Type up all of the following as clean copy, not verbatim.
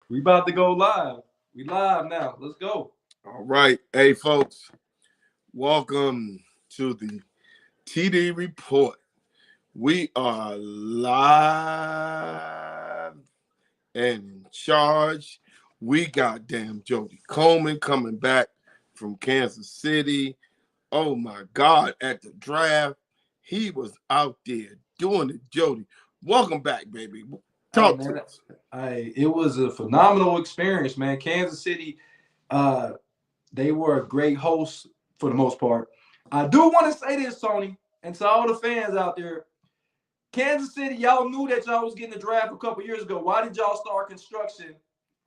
We about to go live. We live now. Let's go. All right. Hey, folks, welcome to the TD Report. We are live and in charge. We got damn Jody Coleman coming back from Kansas City. Oh, my God, at the draft. He was out there doing it, Jody. Welcome back, baby. Hey Talk man, to us. it was a phenomenal experience, man. Kansas City, they were a great host for the most part. I do want to say this, Tony, and to all the fans out there. Kansas City, y'all knew that y'all was getting the draft a couple years ago. Why did y'all start construction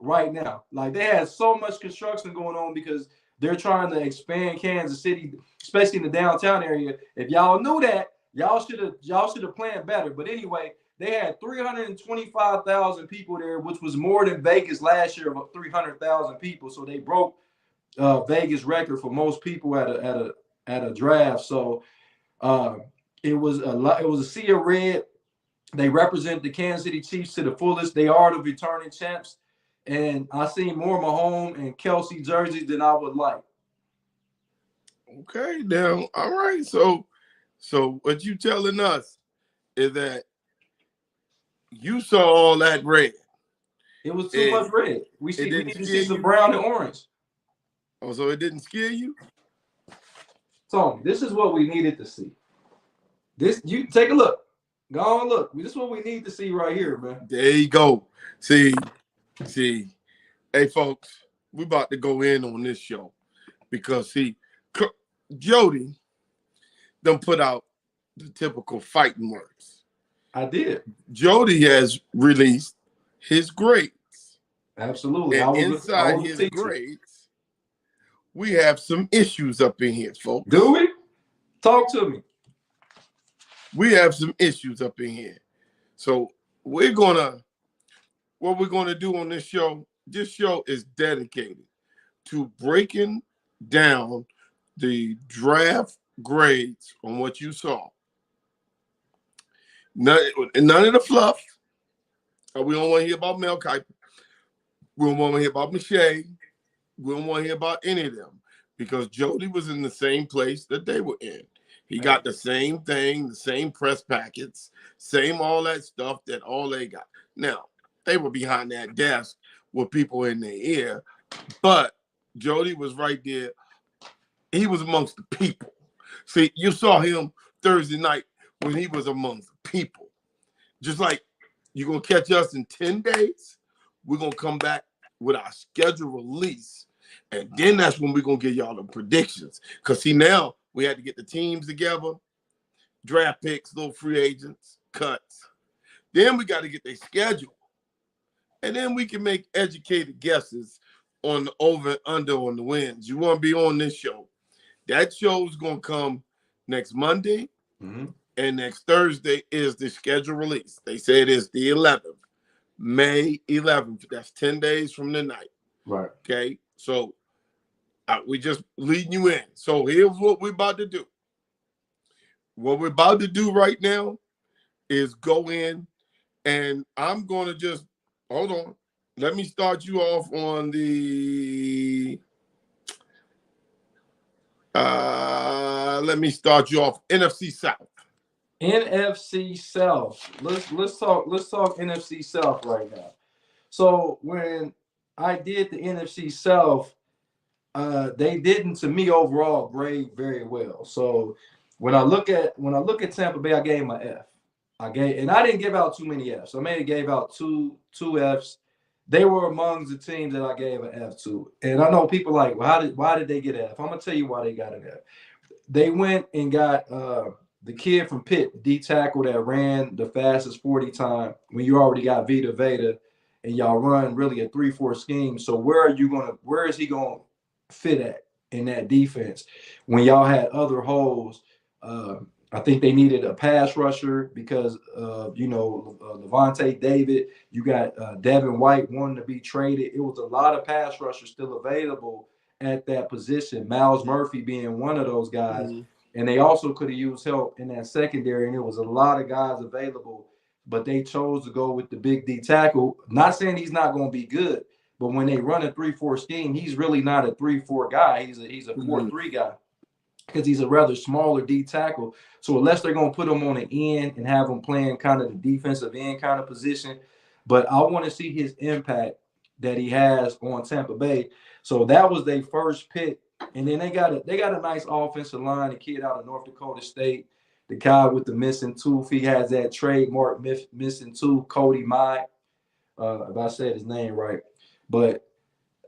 right now? Like they had so much construction going on because they're trying to expand Kansas City, especially in the downtown area. If y'all knew that, y'all should have planned better. But anyway, they had 325,000 people there, which was more than Vegas last year of 300,000 people. So they broke Vegas record for most people at a draft. So it was a lot. It was a sea of red. They represent the Kansas City Chiefs to the fullest. They are the returning champs, and I seen more Mahomes and Kelsey jerseys than I would like. Okay, now, all right. So what you telling us is that you saw all that red. It was too much red. We need to see some you? brown and orange. Oh, so it didn't scare you? Tony, this is what we needed to see. This, you take a look. Go on, look. This is what we need to see right here, man. There you go. See. Hey, folks, we about to go in on this show because Jody done put out the typical fighting words. I did. Jody has released his grades. Absolutely. And inside his grades, we have some issues up in here, folks. Do we? Talk to me. We have some issues up in here. So what we're gonna do on this show is dedicated to breaking down the draft grades on what you saw. None of the fluff. We don't want to hear about Mel Kiper. We don't want to hear about Michelle. We don't want to hear about any of them because Jody was in the same place that they were in. He got the same thing, the same press packets, same all that stuff that all they got. Now, they were behind that desk with people in their ear, but Jody was right there. He was amongst the people. See, you saw him Thursday night when he was amongst the people. Just like you're going to catch us in 10 days, we're going to come back with our schedule release, and then that's when we're going to give y'all the predictions. Because, see, now we had to get the teams together, draft picks, little free agents, cuts. Then we got to get their schedule. And then we can make educated guesses on the over and under on the wins. You want to be on this show. That show is going to come next Monday. Mm-hmm. And next Thursday is the schedule release. They say it is the 11th, May 11th. That's 10 days from tonight. Right. Okay. So we just leading you in. So here's what we're about to do. What we're about to do right now is go in, and I'm going to just, hold on. Let me start you off on the, let me start you off NFC South. NFC South. Let's talk NFC South right now. So when I did the NFC South, they didn't, to me, overall grade very well. So when I look at Tampa Bay, I gave them an F. I didn't give out too many Fs. I maybe gave out two Fs. They were among the teams that I gave an F to. And I know people like, well, why did they get an F? I'm gonna tell you why they got an F. They went and got the kid from Pitt, D tackle that ran the fastest 40 time when you already got Vita Veda and y'all run really a 3-4 scheme. So where is he going to fit at in that defense when y'all had other holes? I think they needed a pass rusher because of, Levante David. You got Devin White wanting to be traded. It was a lot of pass rushers still available at that position, Miles Murphy being one of those guys. Mm-hmm. And they also could have used help in that secondary, and there was a lot of guys available, but they chose to go with the big D tackle. Not saying he's not going to be good, But when they run a 3-4 scheme, he's really not a 3-4 guy. He's a 4-3 guy because he's a rather smaller D tackle. So unless they're going to put him on the end and have him playing kind of the defensive end kind of position, but I want to see his impact that he has on Tampa Bay. So that was their first pick. And then they got a nice offensive line, a kid out of North Dakota State, the guy with the missing tooth. He has that trademark missing tooth, Cody Mike, if I said his name right. But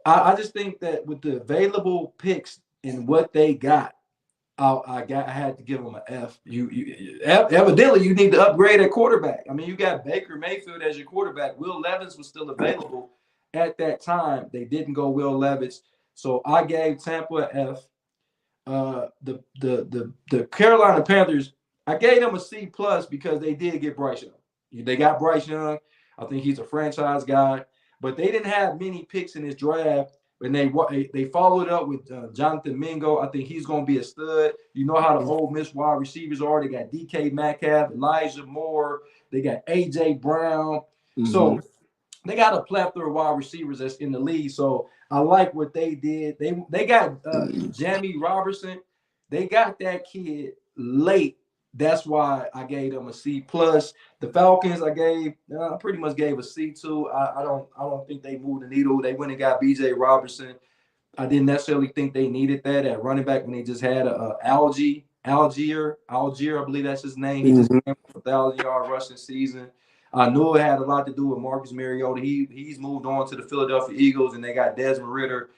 I just think that with the available picks and what they got, I had to give them an F. Evidently you need to upgrade at quarterback. I mean, you got Baker Mayfield as your quarterback. Will Levis was still available at that time. They didn't go Will Levis, so I gave Tampa an F. The Carolina Panthers, I gave them a C+ because they did get Bryce Young. They got Bryce Young. I think he's a franchise guy, but they didn't have many picks in this draft. And they followed up with Jonathan Mingo. I think he's going to be a stud. You know how the Ole Miss wide receivers are. They got DK Metcalf, Elijah Moore. They got A.J. Brown. So they got a plethora of wide receivers that's in the league. So I like what they did. They got Jamie Robertson. They got that kid late. That's why I gave them a C+. The Falcons, I pretty much gave a C to. I don't think they moved the needle. They went and got B.J. Robertson. I didn't necessarily think they needed that at running back when they just had Algier, I believe that's his name. He just came with a 1,000-yard rushing season. I knew it had a lot to do with Marcus Mariota. He's moved on to the Philadelphia Eagles, and they got Desmond Ridder.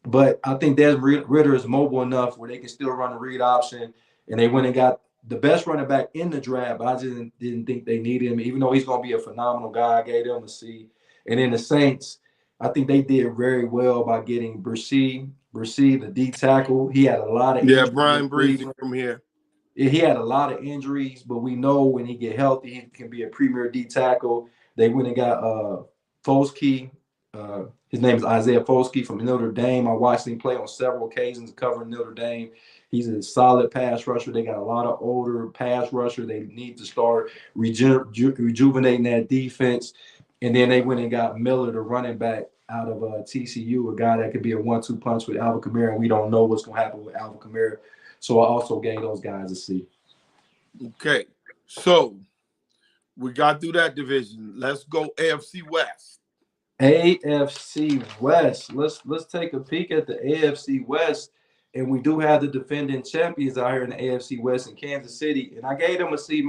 But I think Desmond Ridder is mobile enough where they can still run a read option, and they went and got the best running back in the draft. But I just didn't think they needed him, even though he's going to be a phenomenal guy. I gave them a C. And then the Saints, I think they did very well by getting Bresee, the D tackle. He had a lot of injuries. Brian Breeze from here. He had a lot of injuries, but we know when he get healthy, he can be a premier D tackle. They went and got Foskey. His name is Isaiah Foskey from Notre Dame. I watched him play on several occasions covering Notre Dame. He's a solid pass rusher. They got a lot of older pass rusher. They need to start rejuvenating that defense. And then they went and got Miller, the running back out of TCU, a guy that could be a 1-2 punch with Alvin Kamara. And we don't know what's going to happen with Alvin Kamara. So I also gave those guys a C. Okay. So we got through that division. Let's go AFC West. AFC West. Let's take a peek at the AFC West. And we do have the defending champions out here in the AFC West in Kansas City. And I gave them a C-.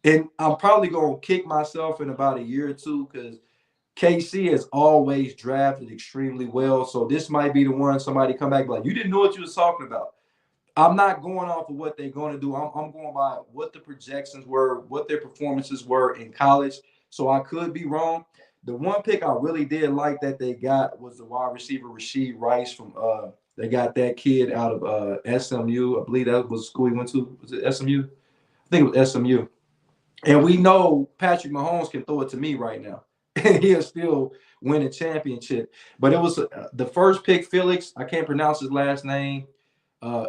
And I'm probably going to kick myself in about a year or two because KC has always drafted extremely well. So this might be the one somebody come back like, you didn't know what you was talking about. I'm not going off of what they're going to do. I'm going by what the projections were, what their performances were in college. So I could be wrong. The one pick I really did like that they got was the wide receiver Rashee Rice from they got that kid out of SMU. I believe that was the school he went to. Was it SMU? I think it was SMU. And we know Patrick Mahomes can throw it to me right now. And he'll still win a championship. But it was the first pick, Felix. I can't pronounce his last name. I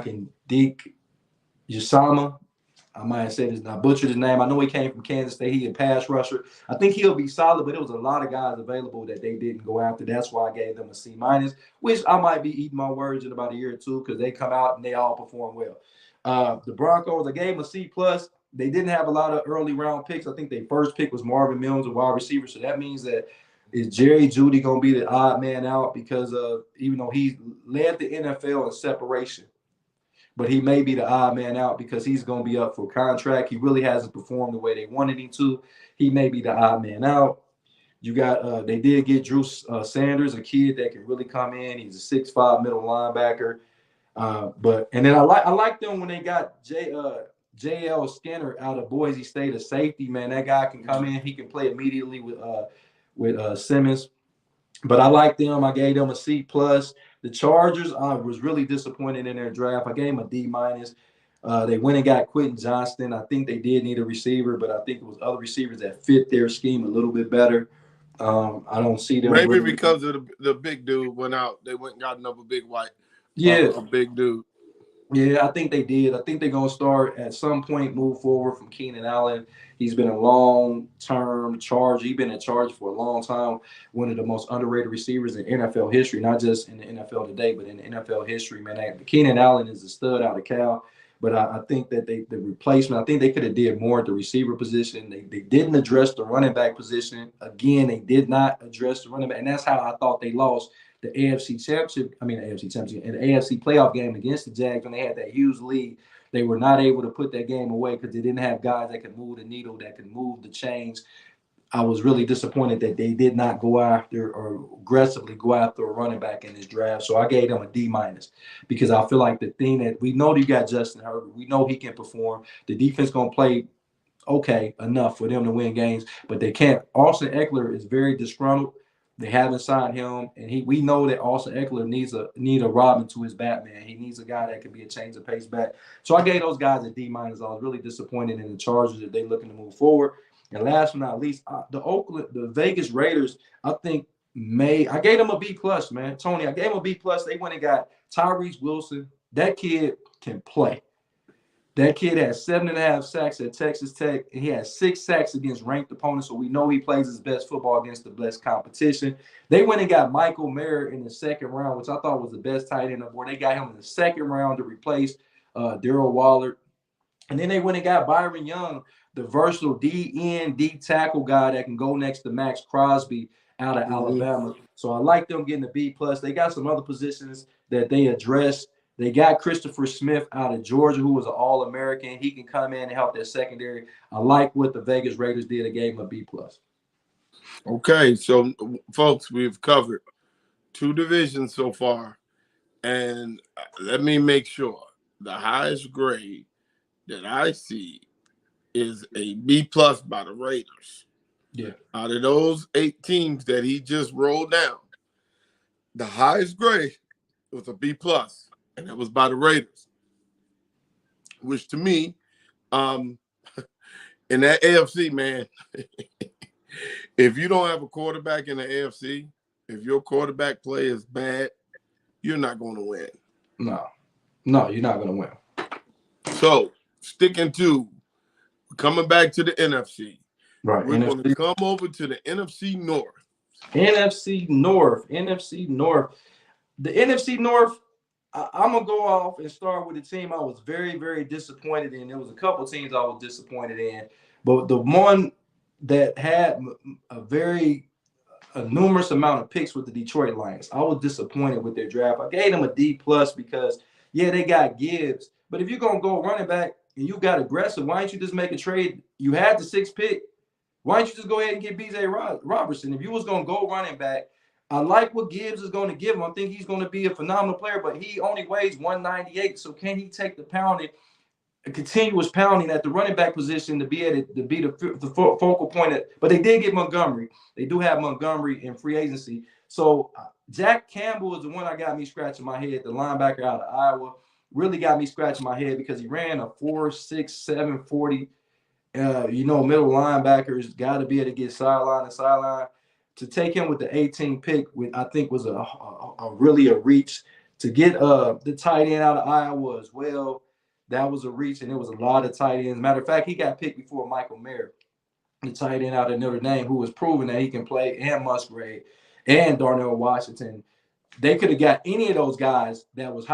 can dig Usama. I might have said this, I butchered his name. I know he came from Kansas State. He's a pass rusher. I think he'll be solid, but it was a lot of guys available that they didn't go after. That's why I gave them a C-, which I might be eating my words in about a year or two because they come out and they all perform well. The Broncos, I gave them a C+. They didn't have a lot of early round picks. I think their first pick was Marvin Mims, a wide receiver. So that means that is Jerry Jeudy going to be the odd man out because even though he led the NFL in separation, but he may be the odd man out because he's going to be up for contract. He really hasn't performed the way they wanted him to. He may be the odd man out. You got they did get Drew Sanders, a kid that can really come in. He's a 6'5" middle linebacker. And then I like them when they got J.L. Skinner out of Boise State, a safety, man. That guy can come in. He can play immediately with Simmons. But I like them. I gave them a C+. The Chargers, I was really disappointed in their draft. I gave them a D-. They went and got Quentin Johnston. I think they did need a receiver, but I think it was other receivers that fit their scheme a little bit better. I don't see them. Maybe because of the big dude went out. They went and got another big white. Yeah. A big dude. Yeah, I think they did. I think they're gonna start at some point move forward from Keenan Allen. He's been a long-term charge. He's been in charge for a long time. One of the most underrated receivers in NFL history, not just in the NFL today, but in the NFL history. Man, Keenan Allen is a stud out of Cal. But I think that the replacement. I think they could have did more at the receiver position. They didn't address the running back position. Again, they did not address the running back, and that's how I thought they lost the AFC Championship, I mean the AFC Championship, and the AFC playoff game against the Jags when they had that huge lead. They were not able to put that game away because they didn't have guys that could move the needle, that could move the chains. I was really disappointed that they did not go after or aggressively go after a running back in this draft. So I gave them a D minus because I feel like the thing that we know you got Justin Herbert, we know he can perform. The defense gonna play okay enough for them to win games, but they can't. Austin Eckler is very disgruntled. They haven't signed him, and we know that Austin Eckler need a Robin to his Batman. He needs a guy that can be a change of pace back. So I gave those guys a D minus. I was really disappointed in the Chargers that they're looking to move forward. And last but not least, the Vegas Raiders, I think I gave them a B plus, man. Tony, I gave them a B plus. They went and got Tyrese Wilson. That kid can play. That kid has 7.5 sacks at Texas Tech. And he has 6 sacks against ranked opponents, so we know he plays his best football against the best competition. They went and got Michael Mayer in the second round, which I thought was the best tight end on the board. They got him in the second round to replace Darrell Waller. And then they went and got Byron Young, the versatile D-end, D-tackle guy that can go next to Max Crosby out of Alabama. So I like them getting a B+. They got some other positions that they addressed. They got Christopher Smith out of Georgia, who was an All-American. He can come in and help their secondary. I like what the Vegas Raiders did. They gave him a B+. Okay, so folks, we've covered 2 divisions so far, and let me make sure the highest grade that I see is a B+ by the Raiders. Yeah. Out of those 8 teams that he just rolled down, the highest grade was a B+, and that was by the Raiders. Which to me, in that AFC, man, if you don't have a quarterback in the AFC, if your quarterback play is bad, you're not going to win. No, you're not going to win. So, coming back to the NFC. Right. We're going to come over to the NFC North. NFC North. The NFC North, I'm going to go off and start with a team I was very, very disappointed in. There was a couple teams I was disappointed in. But the one that had a numerous amount of picks with the Detroit Lions, I was disappointed with their draft. I gave them a D+ because, yeah, they got Gibbs. But if you're going to go running back and you got aggressive, why don't you just make a trade? You had the 6th pick. Why don't you just go ahead and get B.J. Robertson? If you was going to go running back, I like what Gibbs is going to give him. I think he's going to be a phenomenal player, but he only weighs 198. So can he take the pounding, a continuous pounding at the running back position to be the focal point? But they did get Montgomery. They do have Montgomery in free agency. So Jack Campbell is the one that got me scratching my head. The linebacker out of Iowa really got me scratching my head because he ran a 4.67 40. Middle linebackers got to be able to get sideline to sideline. To take him with the 18th pick, I think was really a reach. To get the tight end out of Iowa as well, that was a reach, and there was a lot of tight ends. Matter of fact, he got picked before Michael Mayer, the tight end out of Notre Dame, who was proven that he can play, and Musgrave and Darnell Washington. They could have got any of those guys that was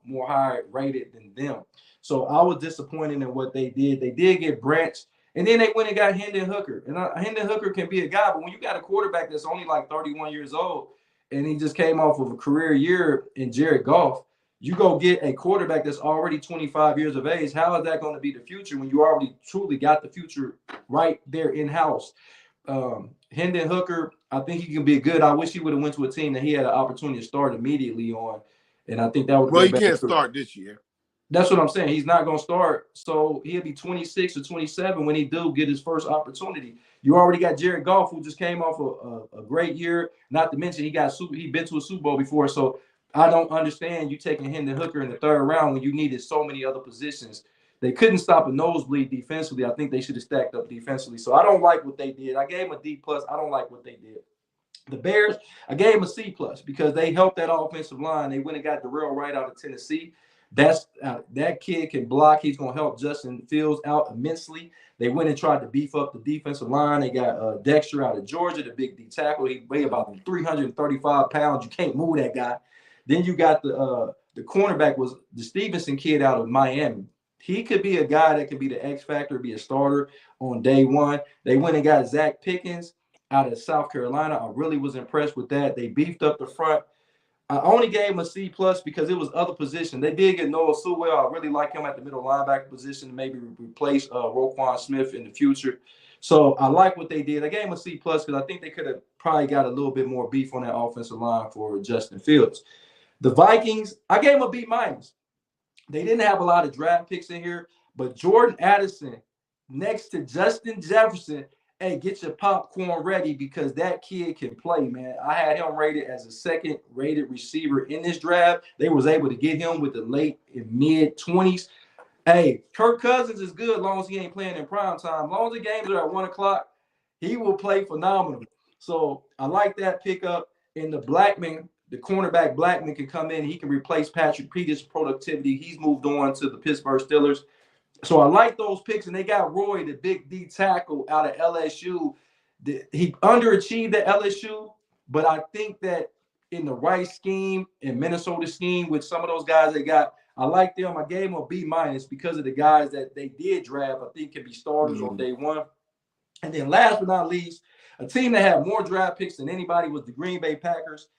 more higher rated than them. So I was disappointed in what they did. They did get Branch, and then they went and got Hendon Hooker. And Hendon Hooker can be a guy, but when you got a quarterback that's only like 31 years old, and he just came off of a career year in Jared Goff, you go get a quarterback that's already 25 years of age. How is that going to be the future when you already truly got the future right there in-house? Hendon Hooker, I think he can be good. I wish he would have went to a team that he had an opportunity to start immediately on. And I think that would. Well, he can't start this year. That's what I'm saying. He's not going to start. So he'll be 26 or 27 when he do get his first opportunity. You already got Jared Goff, who just came off a great year. Not to mention he been to a Super Bowl before. So I don't understand you taking Hendon Hooker in the 3rd round when you needed so many other positions. They couldn't stop a nosebleed defensively. I think they should have stacked up defensively. So I don't like what they did. I gave them a D+. I don't like what they did. The Bears, I gave them a C+ because they helped that offensive line. They went and got Darrell Wright out of Tennessee. That kid can block. He's going to help Justin Fields out immensely. They went and tried to beef up the defensive line. They got Dexter out of Georgia, the big D tackle. He weighed about 335 pounds. You can't move that guy. Then you got the cornerback was the Stevenson kid out of Miami. He could be a guy that could be the X factor, be a starter on day one. They went and got Zach Pickens out of South Carolina. I really was impressed with that. They beefed up the front. I only gave him a C+ because it was other positions. They did get Noah Sewell. I really like him at the middle linebacker position to maybe replace Roquan Smith in the future. So I like what they did. I gave him a C+ because I think they could have probably got a little bit more beef on that offensive line for Justin Fields. The Vikings, I gave them a B-. They didn't have a lot of draft picks in here, but Jordan Addison next to Justin Jefferson, hey, get your popcorn ready because that kid can play, man. I had him rated as a second-rated receiver in this draft. They was able to get him with the late and mid-20s. Hey, Kirk Cousins is good as long as he ain't playing in prime time. As long as the games are at 1 o'clock, he will play phenomenal. So I like that pickup. In the Blackman, the cornerback Blackman can come in. He can replace Patrick Peterson's productivity. He's moved on to the Pittsburgh Steelers. So I like those picks, and they got Roy, the big D tackle out of LSU. He underachieved at LSU, but I think that in the right scheme, in Minnesota scheme, with some of those guys they got, I like them. I gave them a B- because of the guys that they did draft. I think can be starters on day one. And then last but not least, a team that had more draft picks than anybody was the Green Bay Packers.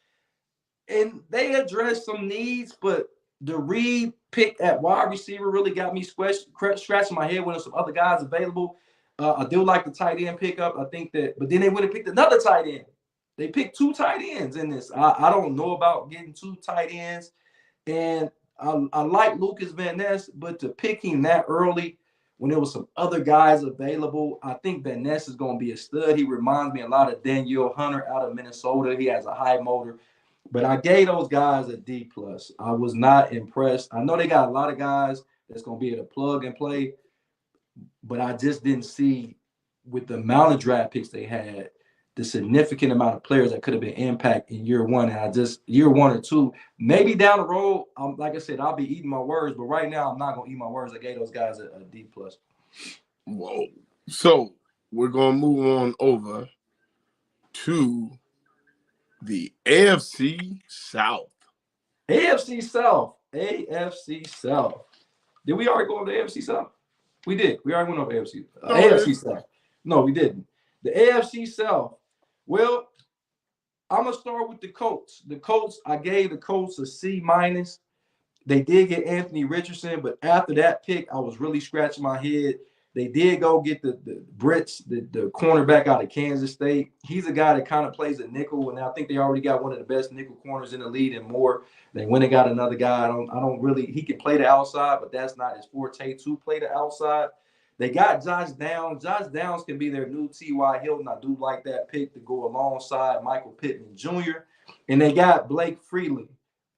And they addressed some needs, but the Reed pick at wide receiver really got me scratching my head when there's some other guys available. I do like the tight end pickup. I think that, but then they went and picked another tight end. They picked 2 tight ends in this. I don't know about getting 2 tight ends. And I like Lucas Van Ness, but to pick him that early when there was some other guys available, I think Van Ness is going to be a stud. He reminds me a lot of Danielle Hunter out of Minnesota. He has a high motor. But I gave those guys a D+. I was not impressed. I know they got a lot of guys that's going to be able to plug and play, but I just didn't see with the amount of draft picks they had, the significant amount of players that could have been impact in year one. And I just, year 1 or 2, maybe down the road, like I said, I'll be eating my words, but right now I'm not going to eat my words. I gave those guys a D+. Whoa. So we're going to move on over to the AFC South. AFC South. AFC South. Did we already go over the AFC South? We did. We already went over AFC. AFC South. No, we didn't. The AFC South. Well, I'm going to start with the Colts. The Colts, I gave the Colts a C-. They did get Anthony Richardson, but after that pick, I was really scratching my head. They did go get the Brits, the cornerback out of Kansas State. He's a guy that kind of plays a nickel, and I think they already got one of the best nickel corners in the league and more. They went and got another guy. I don't really – he can play the outside, but that's not his forte to play the outside. They got Josh Downs. Josh Downs can be their new T.Y. Hilton. I do like that pick to go alongside Michael Pittman Jr. And they got Blake Freeland,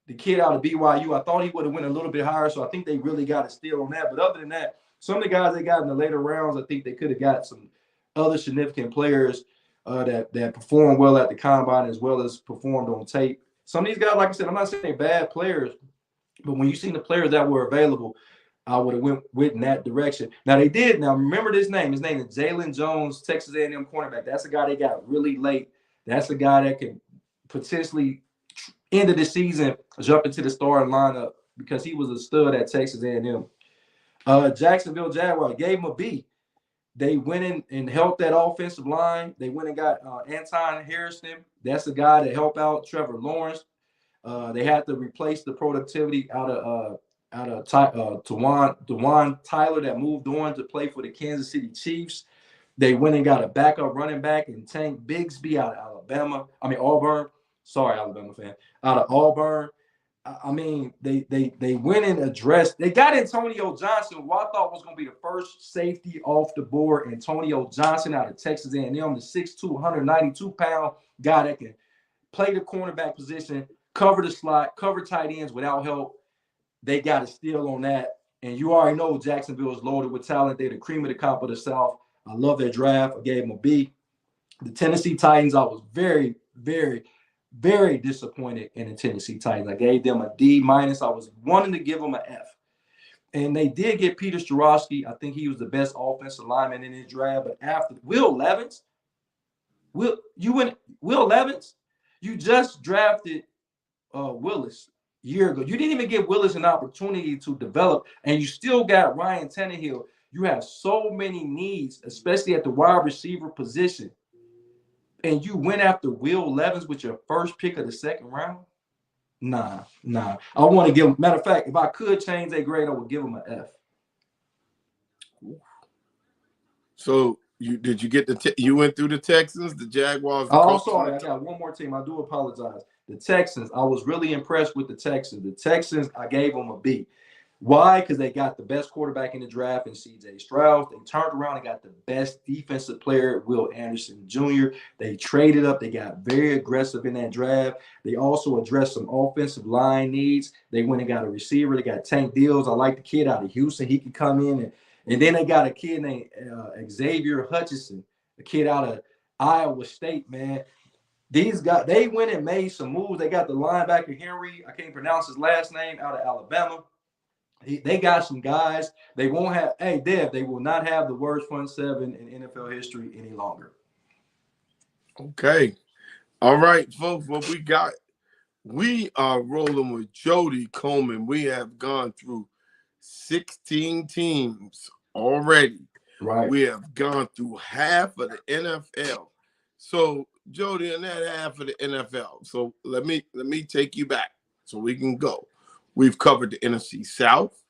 the kid out of BYU. I thought he would have went a little bit higher, so I think they really got a steal on that. But other than that, some of the guys they got in the later rounds, I think they could have got some other significant players that performed well at the combine as well as performed on tape. Some of these guys, like I said, I'm not saying they're bad players, but when you seen the players that were available, I would have went in that direction. Now they did. Now remember this name. His name is Jalen Jones, Texas A&M cornerback. That's a guy they got really late. That's a guy that can potentially end of the season jump into the starting lineup because he was a stud at Texas A&M. Jacksonville Jaguar gave him a B. They went in and helped that offensive line. They went and got Anton Harrison. That's the guy that helped out Trevor Lawrence. They had to replace the productivity out of Dewan Tyler that moved on to play for the Kansas City Chiefs. They went and got a backup running back in Tank Bigsby out of Auburn. Sorry, Alabama fan. Out of Auburn. I mean, they went and addressed. They got Antonio Johnson, who I thought was going to be the first safety off the board. Antonio Johnson out of Texas A&M, the 6'2", 192-pound guy that can play the cornerback position, cover the slot, cover tight ends without help. They got a steal on that. And you already know Jacksonville is loaded with talent. They're the cream of the crop of the South. I love their draft. I gave them a B. The Tennessee Titans, I was very, very, very disappointed in the Tennessee Titans. I gave them a D minus. I was wanting to give them an F. And they did get Peter Skorowski. I think he was the best offensive lineman in his draft. But after Will Levis, Will Levis, you just drafted Willis a year ago. You didn't even give Willis an opportunity to develop, and you still got Ryan Tannehill. You have so many needs, especially at the wide receiver position. And you went after Will Levis with your first pick of the second round? Nah. I want to give him, matter of fact, if I could change that grade, I would give him an F. So you get you went through the Texans, the Jaguars. Oh, sorry, I got one more team. I do apologize. The Texans, I was really impressed with the Texans. The Texans, I gave them a B. Why? Because they got the best quarterback in the draft in C.J. Stroud. They turned around and got the best defensive player, Will Anderson Jr. They traded up. They got very aggressive in that draft. They also addressed some offensive line needs. They went and got a receiver. They got Tank Deals. I like the kid out of Houston. He could come in. And then they got a kid named Xavier Hutchinson, a kid out of Iowa State, man. These guys, they went and made some moves. They got the linebacker Henry. I can't pronounce his last name, out of Alabama. They got some guys. They won't have, hey, Dev, they will not have the worst front seven in NFL history any longer. Okay. All right, folks, what we got, we are rolling with Jody Coleman. We have gone through 16 teams already. Right. We have gone through half of the NFL. So, Jody, in that half of the NFL, so let me take you back so we can go. We've covered the NFC South.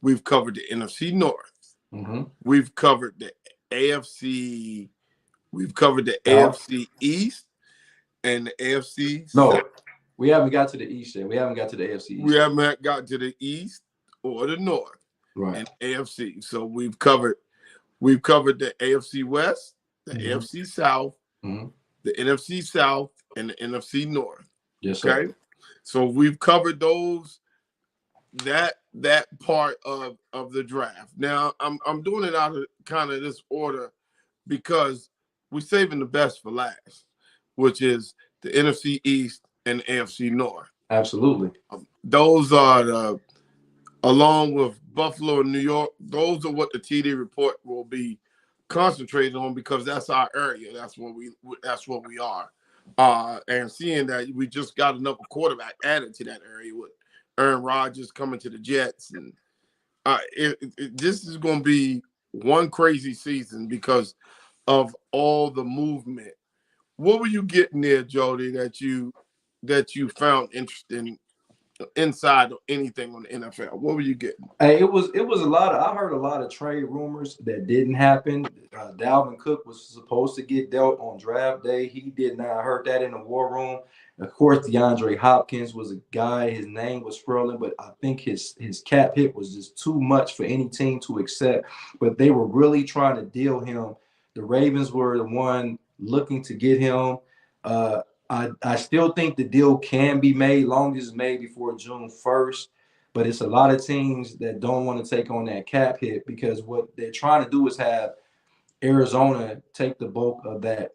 We've covered the NFC North. Mm-hmm. We've covered the AFC. We've covered the AFC East and the AFC South. We haven't got to the East yet. We haven't got to the AFC East. We haven't got to the East or the North. Right. And AFC. So we've covered the AFC West, the AFC South, the NFC South, and the NFC North. Yes, sir. Okay. So we've covered those, that part of the draft. Now I'm doing it out of kind of this order because we're saving the best for last, which is the NFC East and the AFC North. Absolutely. Those are along with Buffalo and New York, those are what the TD report will be concentrated on because that's our area. That's what we are. And seeing that we just got another quarterback added to that area with Aaron Rodgers coming to the Jets, and this is going to be one crazy season because of all the movement. What were you getting there, Jody, that you found interesting inside of anything on the NFL? What were you getting? Hey, it was a lot of, I heard a lot of trade rumors that didn't happen. Dalvin Cook was supposed to get dealt on draft day. He did not. I heard that in the war room. Of course, DeAndre Hopkins was a guy. His name was swirling, but I think his cap hit was just too much for any team to accept. But they were really trying to deal him. The Ravens were the one looking to get him. I still think the deal can be made, long as it's made before June 1st. But it's a lot of teams that don't want to take on that cap hit because what they're trying to do is have Arizona take the bulk of that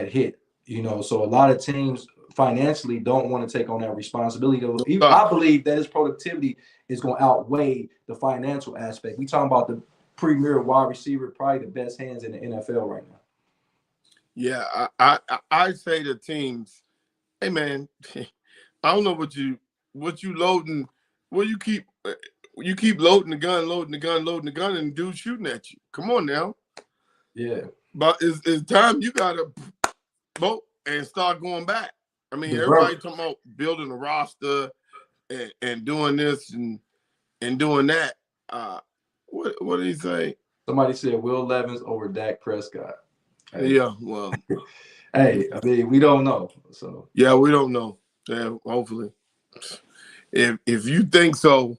hit. You know, so a lot of teams financially don't want to take on that responsibility. I believe that his productivity is going to outweigh the financial aspect. We talking about the premier wide receiver, probably the best hands in the NFL right now. Yeah, I say to teams, hey man, I don't know what you loading. Well, you keep loading the gun, and dude shooting at you. Come on now. Yeah. But it's time you gotta vote and start going back. I mean, everybody talking about building a roster and doing this and doing that. What did he say? Somebody said Will Levis over Dak Prescott. Hey. Yeah, well. Hey, I mean, we don't know. So yeah, we don't know. Yeah, hopefully. If you think so,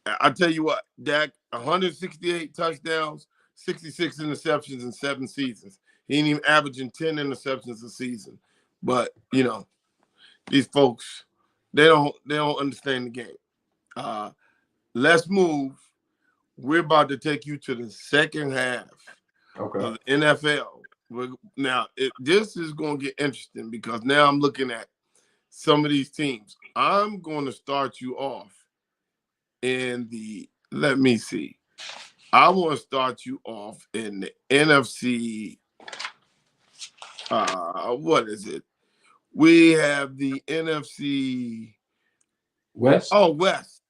I tell you what, Dak, 168 touchdowns, 66 interceptions in 7 seasons. He ain't even averaging 10 interceptions a season. But you know, these folks, they don't understand the game. Let's move. We're about to take you to the second half of the NFL. Now, this is going to get interesting because now I'm looking at some of these teams. I'm going to start you off in the, let me see. I want to start you off in the NFC. What is it? We have the NFC West. Oh, West.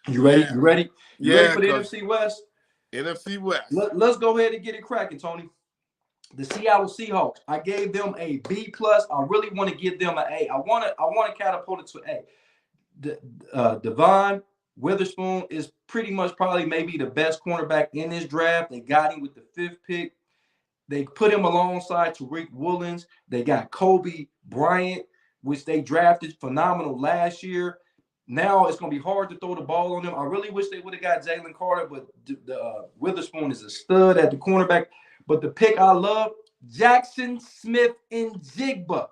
You ready? Yeah. You ready? You ready Yeah, for the 'cause NFC West? NFC West. Let's go ahead and get it cracking, Tony. The Seattle Seahawks. I gave them a B plus. I really want to give them an A. I want to catapult it to A. Devon Witherspoon is pretty much probably maybe the best cornerback in this draft. They got him with the 5th pick. They put him alongside Tariq Woolens. They got Kobe Bryant, which they drafted phenomenal last year. Now it's going to be hard to throw the ball on them. I really wish they would have got Jalen Carter, but Witherspoon is a stud at the cornerback. But the pick I love, Jackson Smith-Njigba,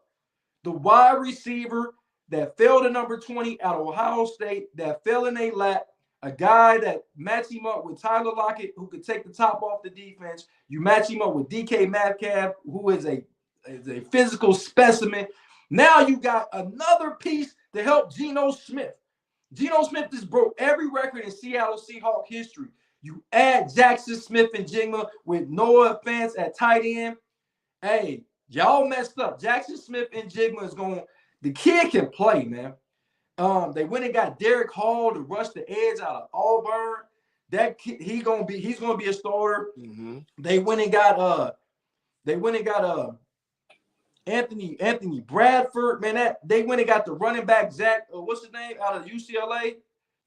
the wide receiver that fell to number 20 at Ohio State, that fell in a lap, a guy that matched him up with Tyler Lockett, who could take the top off the defense. You match him up with DK Metcalf, who is a physical specimen. Now you got another piece to help Geno Smith. Geno Smith just broke every record in Seattle Seahawks history. You add Jackson Smith-Njigba with Noah Fant at tight end. Hey, y'all messed up. Jackson Smith-Njigba is going. The kid can play, man. They went and got Derek Hall to rush the edge out of Auburn. That kid, he's gonna be a starter. Mm-hmm. They went and got Anthony Bradford. Man, they went and got the running back Zach. What's his name out of UCLA?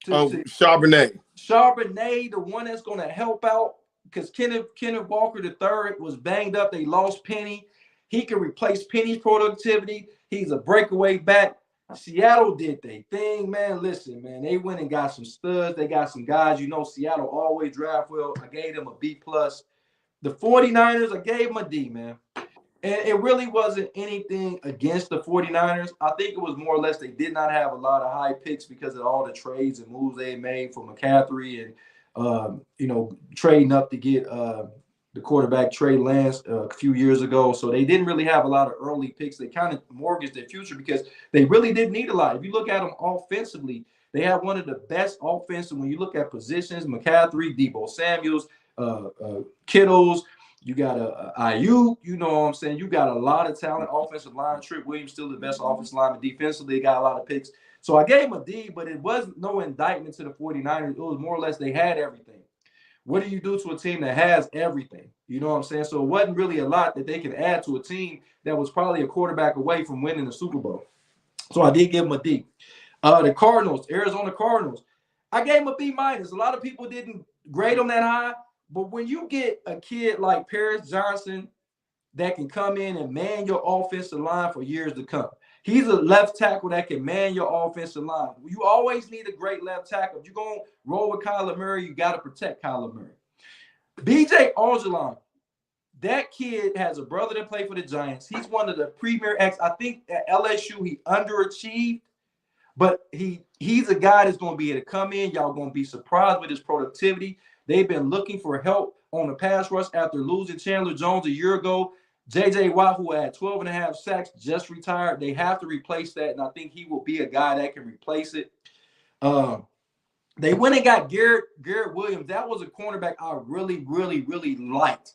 Charbonnet. Charbonnet, the one that's gonna help out because Kenneth Walker III was banged up. They lost Penny. He can replace Penny's productivity. He's a breakaway back. Seattle did their thing, man. Listen, man, they went and got some studs. They got some guys. You know, Seattle always draft well. I gave them a B+. The 49ers, I gave them a D, man. And it really wasn't anything against the 49ers. I think it was more or less they did not have a lot of high picks because of all the trades and moves they made for McCaffrey and, trading up to get the quarterback Trey Lance a few years ago. So they didn't really have a lot of early picks. They kind of mortgaged their future because they really didn't need a lot. If you look at them offensively, they have one of the best offensive when you look at positions, McCaffrey, Deebo Samuels, Kittles. You got Ayuk, you know what I'm saying? You got a lot of talent. Offensive line, Trent Williams still the best offensive lineman. Defensively, they got a lot of picks. So I gave him a D, but it wasn't no indictment to the 49ers. It was more or less they had everything. What do you do to a team that has everything? You know what I'm saying? So it wasn't really a lot that they could add to a team that was probably a quarterback away from winning the Super Bowl. So I did give them a D. The Cardinals, Arizona Cardinals, I gave them a B-. A lot of people didn't grade them that high. But when you get a kid like Paris Johnson that can come in and man your offensive line for years to come, he's a left tackle that can man your offensive line. You always need a great left tackle. If you're going to roll with Kyler Murray, you got to protect Kyler Murray. B.J. Armstrong, that kid has a brother that played for the Giants. He's one of the premier I think at LSU he underachieved, but he's a guy that's going to be able to come in. Y'all going to be surprised with his productivity. They've been looking for help on the pass rush after losing Chandler Jones a year ago. J.J. Watt, who had 12.5 sacks, just retired. They have to replace that, and I think he will be a guy that can replace it. They went and got Garrett Williams. That was a cornerback I really, really, really liked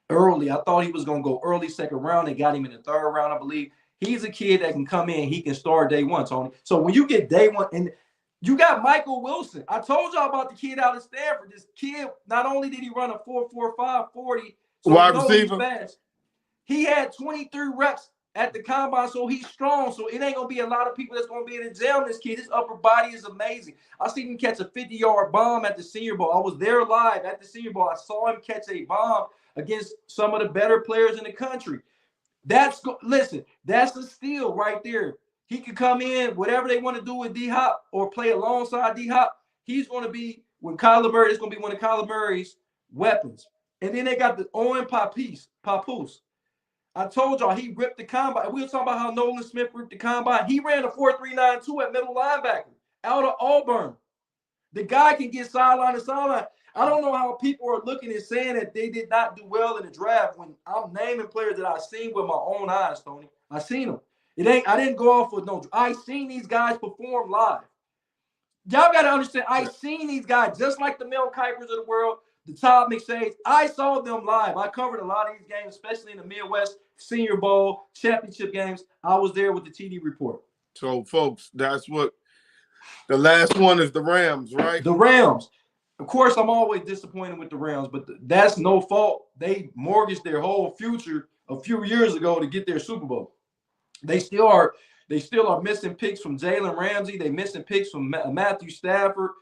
early. I thought he was going to go early second round. They got him in the third round, I believe. He's a kid that can come in. He can start day one, Tony. So when you get day one, and you got Michael Wilson. I told y'all about the kid out of Stanford. This kid, not only did he run a 4.45 40, so wide receiver. Fast. He had 23 reps at the combine, so he's strong. So it ain't gonna be a lot of people that's gonna be able to jam this kid. His upper body is amazing. I seen him catch a 50-yard bomb at the Senior Bowl. I was there live at the Senior Bowl. I saw him catch a bomb against some of the better players in the country. That's a steal right there. He could come in, whatever they want to do with D-Hop or play alongside D-Hop. He's going to be, with Kyler Murray, it's going to be one of Kyler Murray's weapons. And then they got the Owen Papoose. I told y'all he ripped the combine. We were talking about how Nolan Smith ripped the combine. He ran a 4.392 at middle linebacker out of Auburn. The guy can get sideline to sideline. I don't know how people are looking and saying that they did not do well in the draft when I'm naming players that I've seen with my own eyes, Tony. I seen them. It ain't. I didn't go off with no. I seen these guys perform live. Y'all got to understand. I seen these guys just like the Mel Kipers of the world, the Todd McShays. I saw them live. I covered a lot of these games, especially in the Midwest Senior Bowl championship games. I was there with the TD report. So, folks, that's what the last one is. The Rams, right? The Rams. Of course, I'm always disappointed with the Rams, but that's no fault. They mortgaged their whole future a few years ago to get their Super Bowl. They still are missing picks from Jalen Ramsey. They missing picks from Matthew Stafford.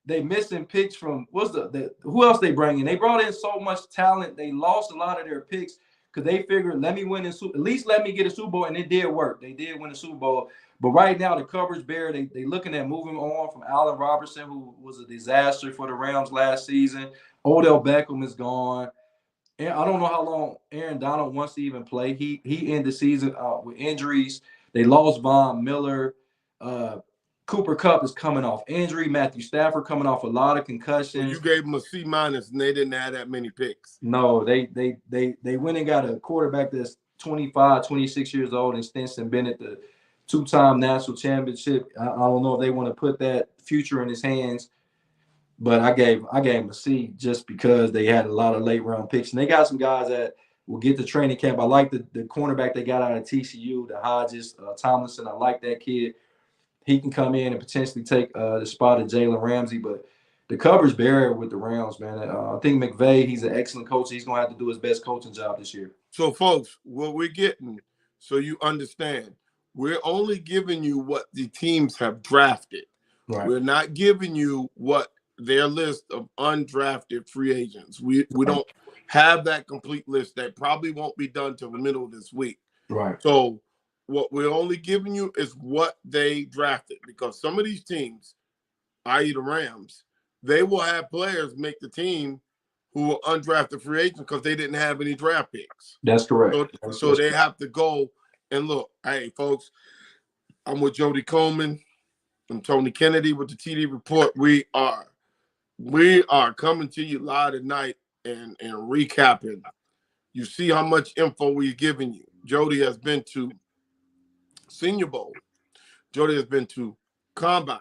They missing picks from who else they bring in? They brought in so much talent. They lost a lot of their picks because they figured, let me win at least let me get a Super Bowl, and it did work. They did win a Super Bowl. But right now, the coverage bear, they looking at moving on from Allen Robinson, who was a disaster for the Rams last season. Odell Beckham is gone. And I don't know how long Aaron Donald wants to even play. He ended the season with injuries. They lost Von Miller. Cooper Kupp is coming off injury. Matthew Stafford coming off a lot of concussions. You gave them a C-, and they didn't have that many picks. No, they went and got a quarterback that's 25, 26 years old, and Stetson Bennett, the two-time national championship. I don't know if they want to put that future in his hands, but I gave him a C just because they had a lot of late-round picks, and they got some guys that will get to training camp. I like the cornerback they got out of TCU, the Hodges, Tomlinson. I like that kid. He can come in and potentially take the spot of Jalen Ramsey, but the coverage barrier with the Rams, man. I think McVay, he's an excellent coach. He's going to have to do his best coaching job this year. So, folks, what we're getting, so you understand, we're only giving you what the teams have drafted. Right. We're not giving you what their list of undrafted free agents. We don't have that complete list. That probably won't be done till the middle of this week. Right. So what we're only giving you is what they drafted, because some of these teams, i.e. the Rams, they will have players make the team who were undrafted free agents because they didn't have any draft picks. That's correct. So they have to go and look. Hey, folks, I'm with Jody Coleman. I'm Tony Kennedy with the TD Report. We are coming to you live tonight and recapping. You see how much info we're giving you. Jody has been to Senior Bowl. Jody has been to Combine.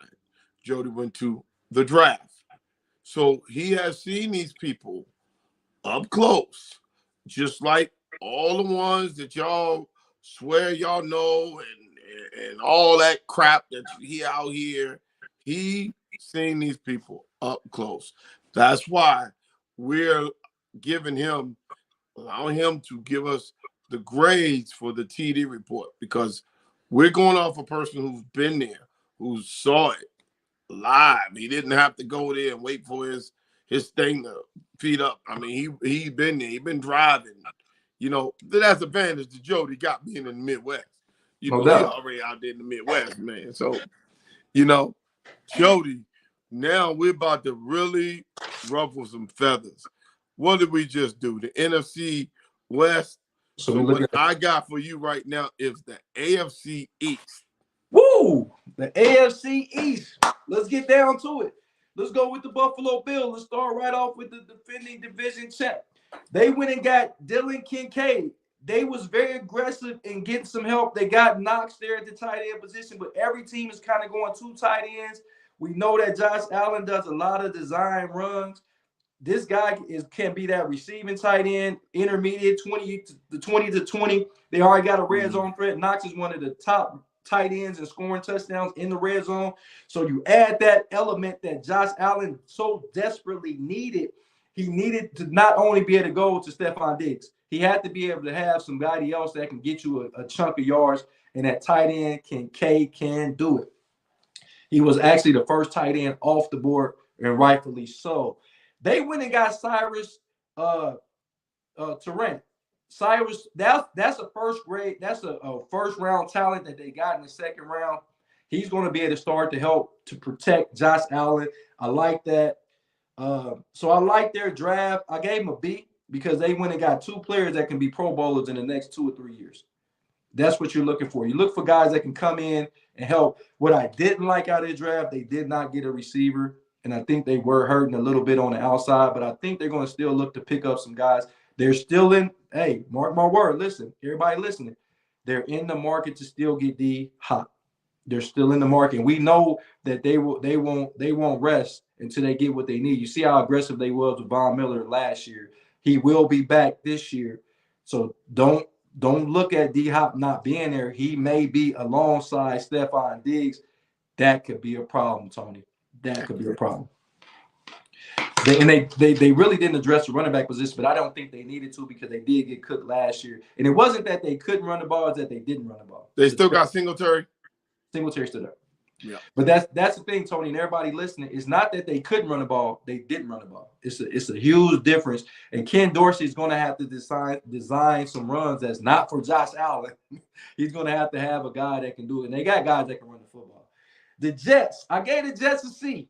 Jody went to the draft. So he has seen these people up close, just like all the ones that y'all swear y'all know and all that crap that you hear out here. He seen these people up close. That's why we're allowing him to give us the grades for the TD Report, because we're going off a person who's been there, who saw it live. He didn't have to go there and wait for his thing to feed up. I mean, he's been there. He's been driving. You know, that's the advantage to Jody got being in the Midwest. You know, he's already out there in the Midwest, man. So, you know, Jody, now we're about to really ruffle some feathers. What did we just do? The NFC West. So what I got for you right now is the AFC East. Woo! The AFC East. Let's get down to it. Let's go with the Buffalo Bills. Let's start right off with the defending division champ. They went and got Dylan Kincaid. They was very aggressive in getting some help. They got Knox there at the tight end position, but every team is kind of going two tight ends. We know that Josh Allen does a lot of design runs. This guy can be that receiving tight end, intermediate 20 to 20. They already got a red zone threat. Knox is one of the top tight ends and scoring touchdowns in the red zone. So you add that element that Josh Allen so desperately needed. He needed to not only be able to go to Stephon Diggs, he had to be able to have somebody else that can get you a chunk of yards, and that tight end Kincaid can do it. He was actually the first tight end off the board, and rightfully so. They went and got Cyrus Torrent. Cyrus, that's a first grade, that's a first round talent that they got in the second round. He's going to be able to start to help to protect Josh Allen. I like that. So I like their draft. I gave them a B because they went and got two players that can be Pro Bowlers in the next 2 or 3 years. That's what you're looking for. You look for guys that can come in and help. What I didn't like out of the draft, they did not get a receiver, and I think they were hurting a little bit on the outside, but I think they're going to still look to pick up some guys. They're still in, hey, mark my word, listen, everybody listening. they're in the market to still get D Hop. They're still in the market. We know that they won't rest until they get what they need. You see how aggressive they was with Von Miller last year. He will be back this year. So don't look at D Hop not being there. He may be alongside Stephon Diggs. That could be a problem, Tony. That could be a problem. They really didn't address the running back position, but I don't think they needed to because they did get cooked last year. And it wasn't that they couldn't run the ball, it's that they didn't run the ball. They still got Singletary. Singletary stood up. Yeah. But that's the thing, Tony, and everybody listening. It's not that they couldn't run the ball, they didn't run the ball. It's a huge difference. And Ken Dorsey is going to have to design some runs that's not for Josh Allen. He's going to have a guy that can do it. And they got guys that can run the football. The Jets, I gave the Jets a C.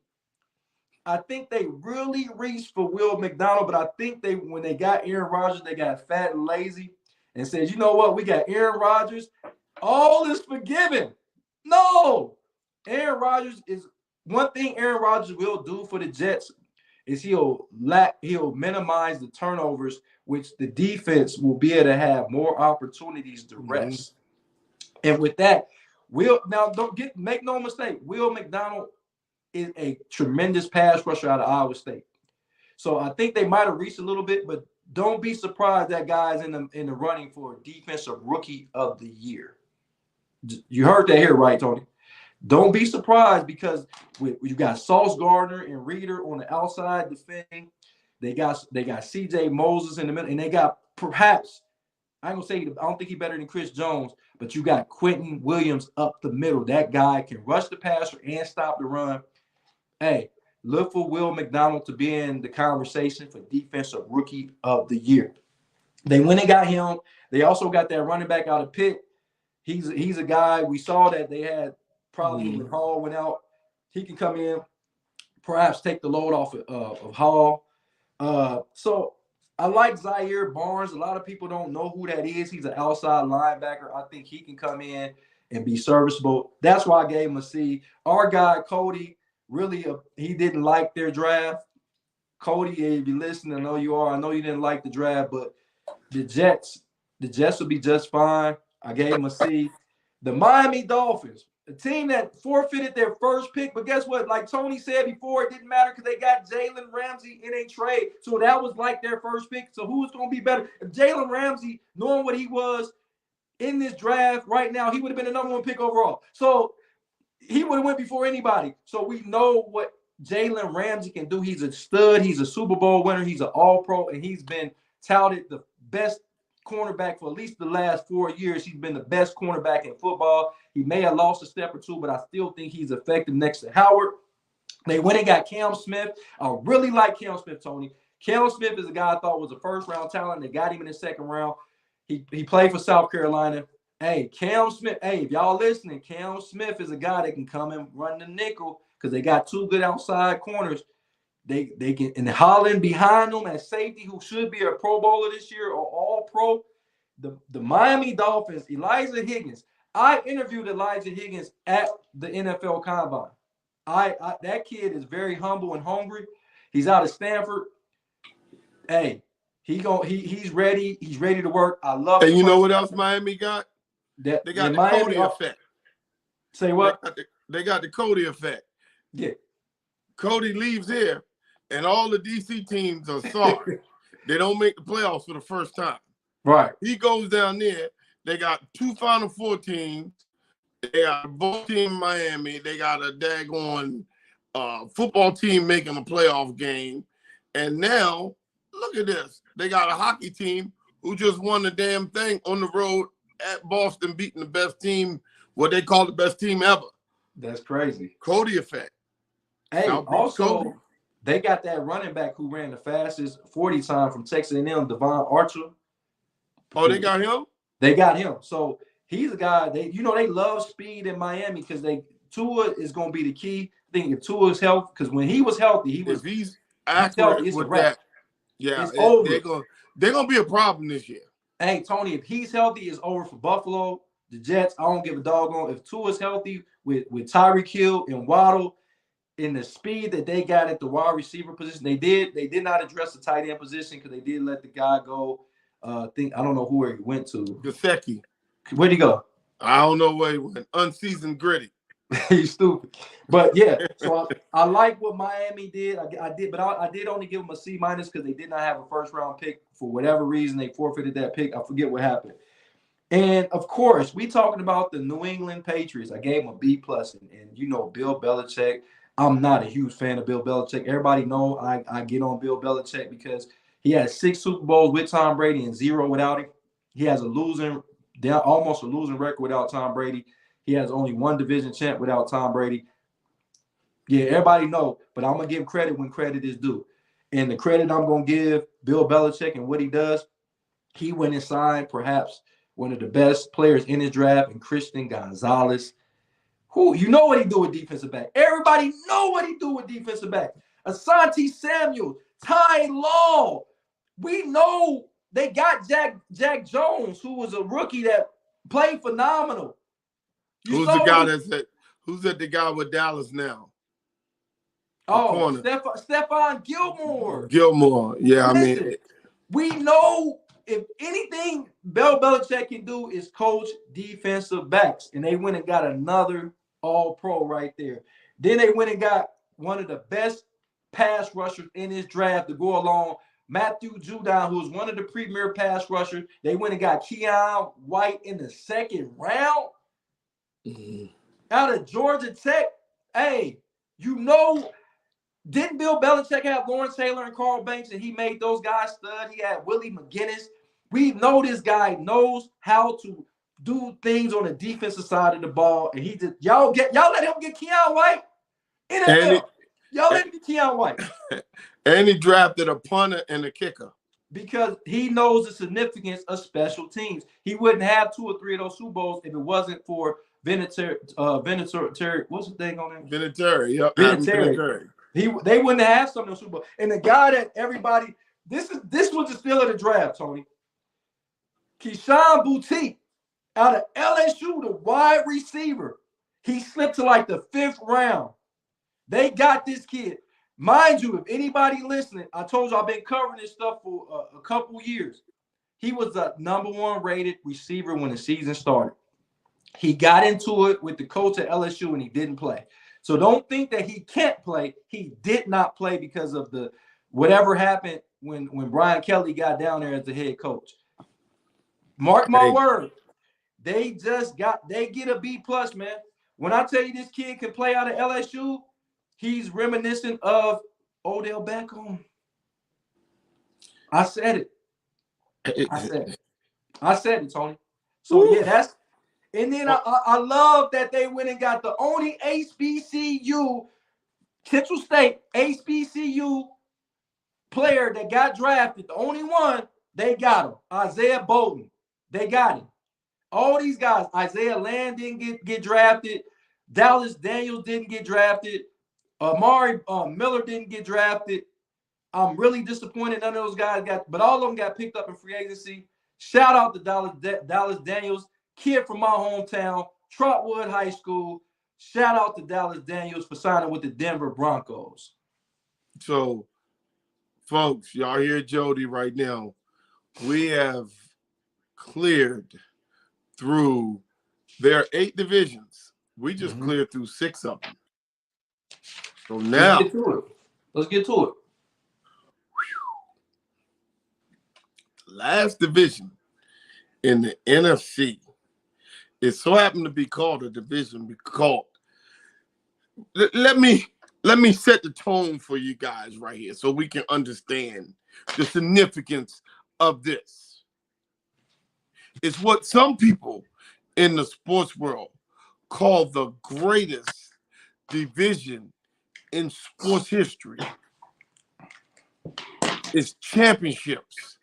I think they really reached for Will McDonald, but I think when they got Aaron Rodgers, they got fat and lazy and said, you know what, we got Aaron Rodgers. All is forgiven. No. Aaron Rodgers is one thing Aaron Rodgers will do for the Jets is he'll minimize the turnovers, which the defense will be able to have more opportunities to rest. And with that, make no mistake, Will McDonald is a tremendous pass rusher out of Iowa State. So I think they might have reached a little bit, but don't be surprised that guy's in the running for Defensive Rookie of the Year. You heard that here, right, Tony? Don't be surprised because you got Sauce Gardner and Reader on the outside defending. They got C.J. Moses in the middle, and they got perhaps I don't think he's better than Chris Jones, but you got Quentin Williams up the middle. That guy can rush the passer and stop the run. Hey, look for Will McDonald to be in the conversation for Defensive Rookie of the Year. They went and got him. They also got that running back out of Pitt. He's a guy. We saw that they had problems when Hall went out. He can come in, perhaps take the load off of Hall. So I like Zaire Barnes. A lot of people don't know who that is. He's an outside linebacker. I think he can come in and be serviceable. That's why I gave him a C. Our guy, Cody, really, he didn't like their draft. Cody, if you listen, I know you are. I know you didn't like the draft, but the Jets will be just fine. I gave him a C. The Miami Dolphins, a team that forfeited their first pick, but guess what? Like Tony said before, it didn't matter because they got Jalen Ramsey in a trade. So that was like their first pick. So who's going to be better? If Jalen Ramsey, knowing what he was in this draft right now, he would have been the #1 pick overall. So he would have went before anybody. So we know what Jalen Ramsey can do. He's a stud. He's a Super Bowl winner. He's an All-Pro, and he's been touted the best cornerback for at least the last 4 years. He's been the best cornerback in football. He may have lost a step or two, but I still think he's effective next to Howard. They went and got Cam Smith. I really like Cam Smith, Tony. Cam Smith is a guy I thought was a first-round talent. They got him in the second round. He played for South Carolina. Hey, Cam Smith. Hey, if y'all listening, Cam Smith is a guy that can come and run the nickel because they got two good outside corners. They can, and Holland behind them at safety, who should be a Pro Bowler this year or All-Pro. The Miami Dolphins, Elijah Higgins. I interviewed Elijah Higgins at the NFL Combine. That kid is very humble and hungry. He's out of Stanford. Hey, he's ready. He's ready to work. I love. And you know what else Miami got? They got the Miami Cody effect. Say what? They got the Cody effect. Yeah. Cody leaves here, and all the DC teams are sorry. They don't make the playoffs for the first time. Right. He goes down there. They got 2 Final Four teams. They got a ball team in Miami. They got a daggone football team making a playoff game. And now, look at this. They got a hockey team who just won the damn thing on the road at Boston, beating the best team, what they call the best team ever. That's crazy. Cody effect. Hey, also, they got that running back who ran the fastest 40 time from Texas A&M, Devon Archer. Oh, they got him? They got him. So he's a guy, they love speed in Miami because Tua is going to be the key. I think if Tua is healthy, because when he was healthy, if he's accurate with that, yeah, they're going to be a problem this year. Hey, Tony, if he's healthy, it's over for Buffalo. The Jets, I don't give a doggone. If Tua's healthy with Tyreek Hill and Waddle, in the speed that they got at the wide receiver position, they did not address the tight end position because they did let the guy go. I don't know who he went to. Gesicki. Where'd he go? I don't know where he went. Unseasoned gritty. He's stupid. But yeah, so I like what Miami did. I did, but I did only give them a C- because they did not have a first round pick for whatever reason. They forfeited that pick. I forget what happened. And of course, we talking about the New England Patriots. I gave them a B plus, and you know Bill Belichick. I'm not a huge fan of Bill Belichick. Everybody know I get on Bill Belichick because he has 6 Super Bowls with Tom Brady and 0 without him. He has almost a losing record without Tom Brady. He has only 1 division champ without Tom Brady. Yeah, everybody know, but I'm gonna give credit when credit is due. And the credit I'm gonna give Bill Belichick and what he does, he went and signed perhaps one of the best players in his draft, and Christian Gonzalez, who you know what he do with defensive back. Everybody know what he do with defensive back. Asante Samuel, Ty Law. We know they got Jack Jones, who was a rookie that played phenomenal. Who's the guy that's at? Who's at the guy with Dallas now? Oh, Stephon Gilmore. Gilmore, yeah. Listen, I mean, we know if anything Bill Belichick can do is coach defensive backs, and they went and got another All-Pro right there. Then they went and got one of the best pass rushers in this draft to go along, Matthew Judon, who was one of the premier pass rushers. They went and got Keion White in the 2nd round out of Georgia Tech. Hey, you know, didn't Bill Belichick have Lawrence Taylor and Carl Banks, and he made those guys stud? He had Willie McGinnis. We know this guy knows how to do things on the defensive side of the ball, and he just y'all let him get Keion White. Y'all let him get Keion White. And he drafted a punter and a kicker because he knows the significance of special teams. He wouldn't have 2 or 3 of those Super Bowls if it wasn't for Vinatieri. What's his name on there? Vinatieri. Yep. Vinatieri. They wouldn't have some of those Super Bowls. And the guy that everybody, this was the steal of the draft, Tony. Keyshawn Boutte out of LSU, the wide receiver. He slipped to like the 5th round. They got this kid. Mind you, if anybody listening, I told you I've been covering this stuff for a couple years. He was the #1 rated receiver when the season started. He got into it with the coach at LSU and he didn't play. So don't think that he can't play. He did not play because of the whatever happened when Brian Kelly got down there as the head coach. Mark my word, they get a B plus, man. When I tell you this kid can play out of LSU, he's reminiscent of Odell Beckham. I said it. I said it, Tony. So yeah, that's. And then I love that they went and got the only HBCU, Central State HBCU player that got drafted. The only one, they got him. Isaiah Bolden. They got him. All these guys, Isaiah Land didn't get drafted. Dallas Daniels didn't get drafted. Amari Miller didn't get drafted. I'm really disappointed none of those guys but all of them got picked up in free agency. Shout out to Dallas Daniels, kid from my hometown, Trotwood High School. Shout out to Dallas Daniels for signing with the Denver Broncos. So, folks, y'all hear Jody right now. We have cleared through, there are 8 divisions. We just cleared through 6 of them. So now, let's get to it. Last division in the NFC. It so happened to be called a division because let me set the tone for you guys right here so we can understand the significance of this. It's what some people in the sports world call the greatest division in sports history. It's championships.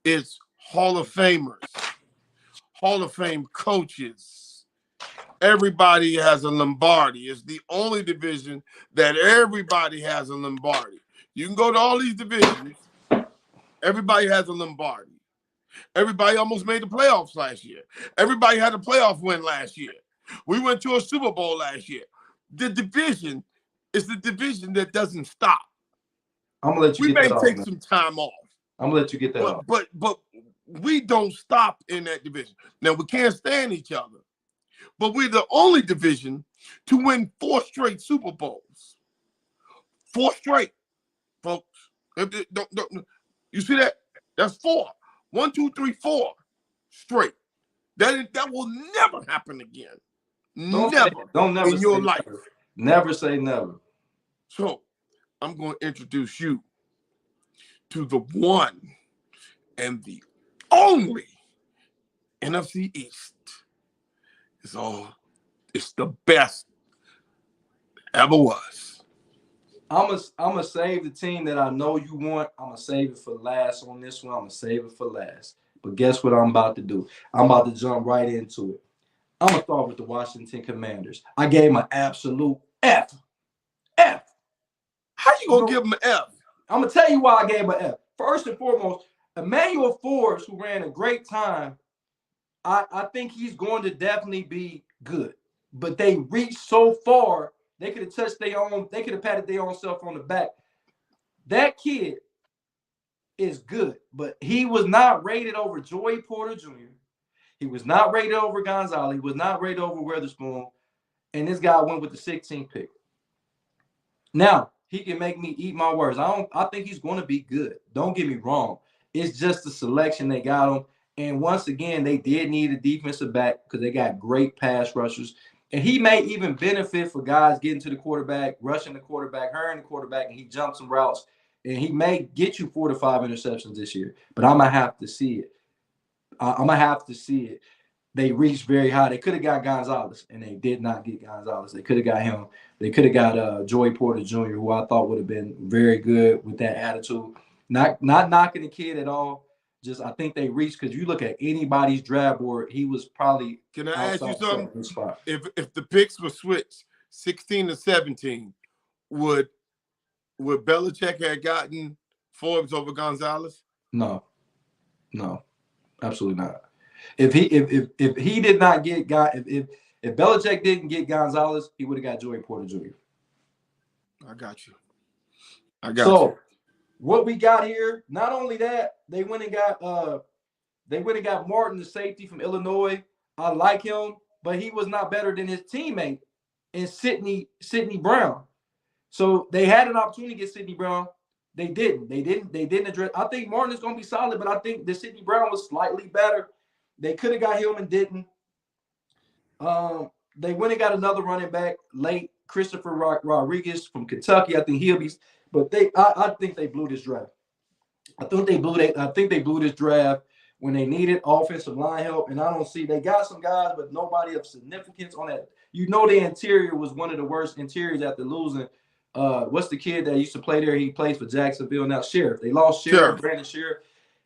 It's Hall of Famers, Hall of Fame coaches. Everybody has a Lombardi. It's the only division that everybody has a Lombardi. You can go to all these divisions. Everybody has a Lombardi. Everybody almost made the playoffs last year. Everybody had a playoff win last year. We went to a Super Bowl last year. The division is the division that doesn't stop. I'm gonna let you. We may take some time off. I'm gonna let you get that off. But we don't stop in that division. Now, we can't stand each other, but we're the only division to win 4 straight Super Bowls. 4 straight, folks. You see that? That's 4. 1, 2, 3, 4 straight. That will never happen again. Don't never in your say life. Never say never. So I'm going to introduce you to the one and the only NFC East. It's the best ever was. I'm gonna save the team that I know you want. I'm gonna save it for last on this one. I'm gonna save it for last. But guess what I'm about to do? I'm about to jump right into it. I'm gonna start with the Washington Commanders. I gave them an absolute F. F. How you gonna give them an F? I'm gonna tell you why I gave him an F. First and foremost, Emmanuel Forbes, who ran a great time, I think he's going to definitely be good. But they reached so far, they could have touched their own, they could have patted their own self on the back. That kid is good, but he was not rated over Joey Porter Jr. He was not rated over Gonzalez. He was not rated over Witherspoon. And this guy went with the 16th pick. Now, he can make me eat my words. I think he's going to be good. Don't get me wrong. It's just the selection they got him. And once again, they did need a defensive back because they got great pass rushers. And he may even benefit for guys getting to the quarterback, rushing the quarterback, hurrying the quarterback, and he jumps some routes. And he may get you 4 to 5 interceptions this year. But I'm going to have to see it. I'm going to have to see it. They reached very high. They could have got Gonzalez, and they did not get Gonzalez. They could have got him. They could have got Joey Porter Jr., who I thought would have been very good with that attitude. Not knocking the kid at all. Just I think they reached because you look at anybody's draft board, he was probably. Can I ask you something? If the picks were switched 16 to 17, would Belichick have gotten Forbes over Gonzalez? No, absolutely not. If he did not get if Belichick didn't get Gonzalez, he would have got Joey Porter Jr. I got you. So what we got here, not only that, they went and got Martin, the safety from Illinois. I like him, but he was not better than his teammate in Sidney Brown. So they had an opportunity to get Sidney Brown. They didn't address. I think Martin is going to be solid, but I think the Sidney Brown was slightly better. They could have got him and didn't. They went and got another running back late, Christopher Rodriguez from Kentucky. I think he'll be. But I think they blew this draft. I think they blew this draft when they needed offensive line help. And I don't see they got some guys, but nobody of significance on that. You know, the interior was one of the worst interiors after losing. What's the kid that used to play there? He plays for Jacksonville now. Sheriff. They lost Sheriff, Brandon Sheriff.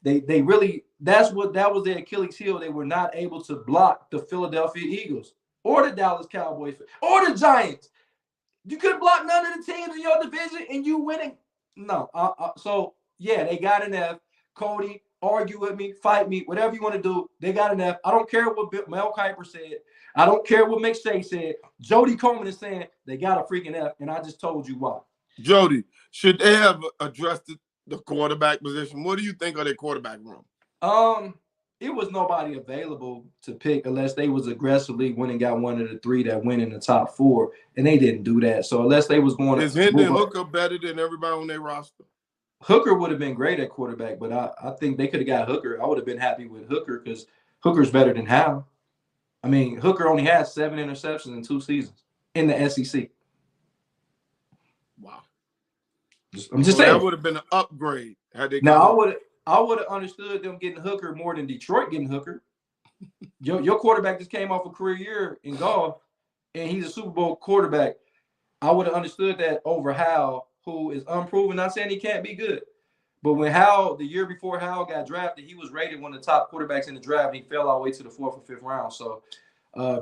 They really that was their Achilles heel. They were not able to block the Philadelphia Eagles or the Dallas Cowboys or the Giants. You couldn't block none of the teams in your division and you winning. No. So yeah, they got an F. Cody, argue with me, fight me, whatever you want to do. They got an F. I don't care what Mel Kiper said. I don't care what McShay said. Jody Coleman is saying they got a freaking F, and I just told you why. Jody, should they have addressed the quarterback position? What do you think of their quarterback room? It was nobody available to pick unless they was aggressively went and got one of the 3 that went in the top 4, and they didn't do that. So unless they was going, is Hendon Hooker better than everybody on their roster? Hooker would have been great at quarterback, but I think they could have got Hooker. I would have been happy with Hooker because Hooker's better than Hal. I mean, Hooker only had 7 interceptions in 2 seasons in the SEC. Wow. I'm just saying that would have been an upgrade had they. Now I would have understood them getting Hooker more than Detroit getting Hooker. Your quarterback just came off a career year in golf, and he's a Super Bowl quarterback. I would have understood that over Hal, who is unproven. Not saying he can't be good, but when Hal, the year before Hal got drafted, he was rated one of the top quarterbacks in the draft. He fell all the way to the 4th or 5th round. So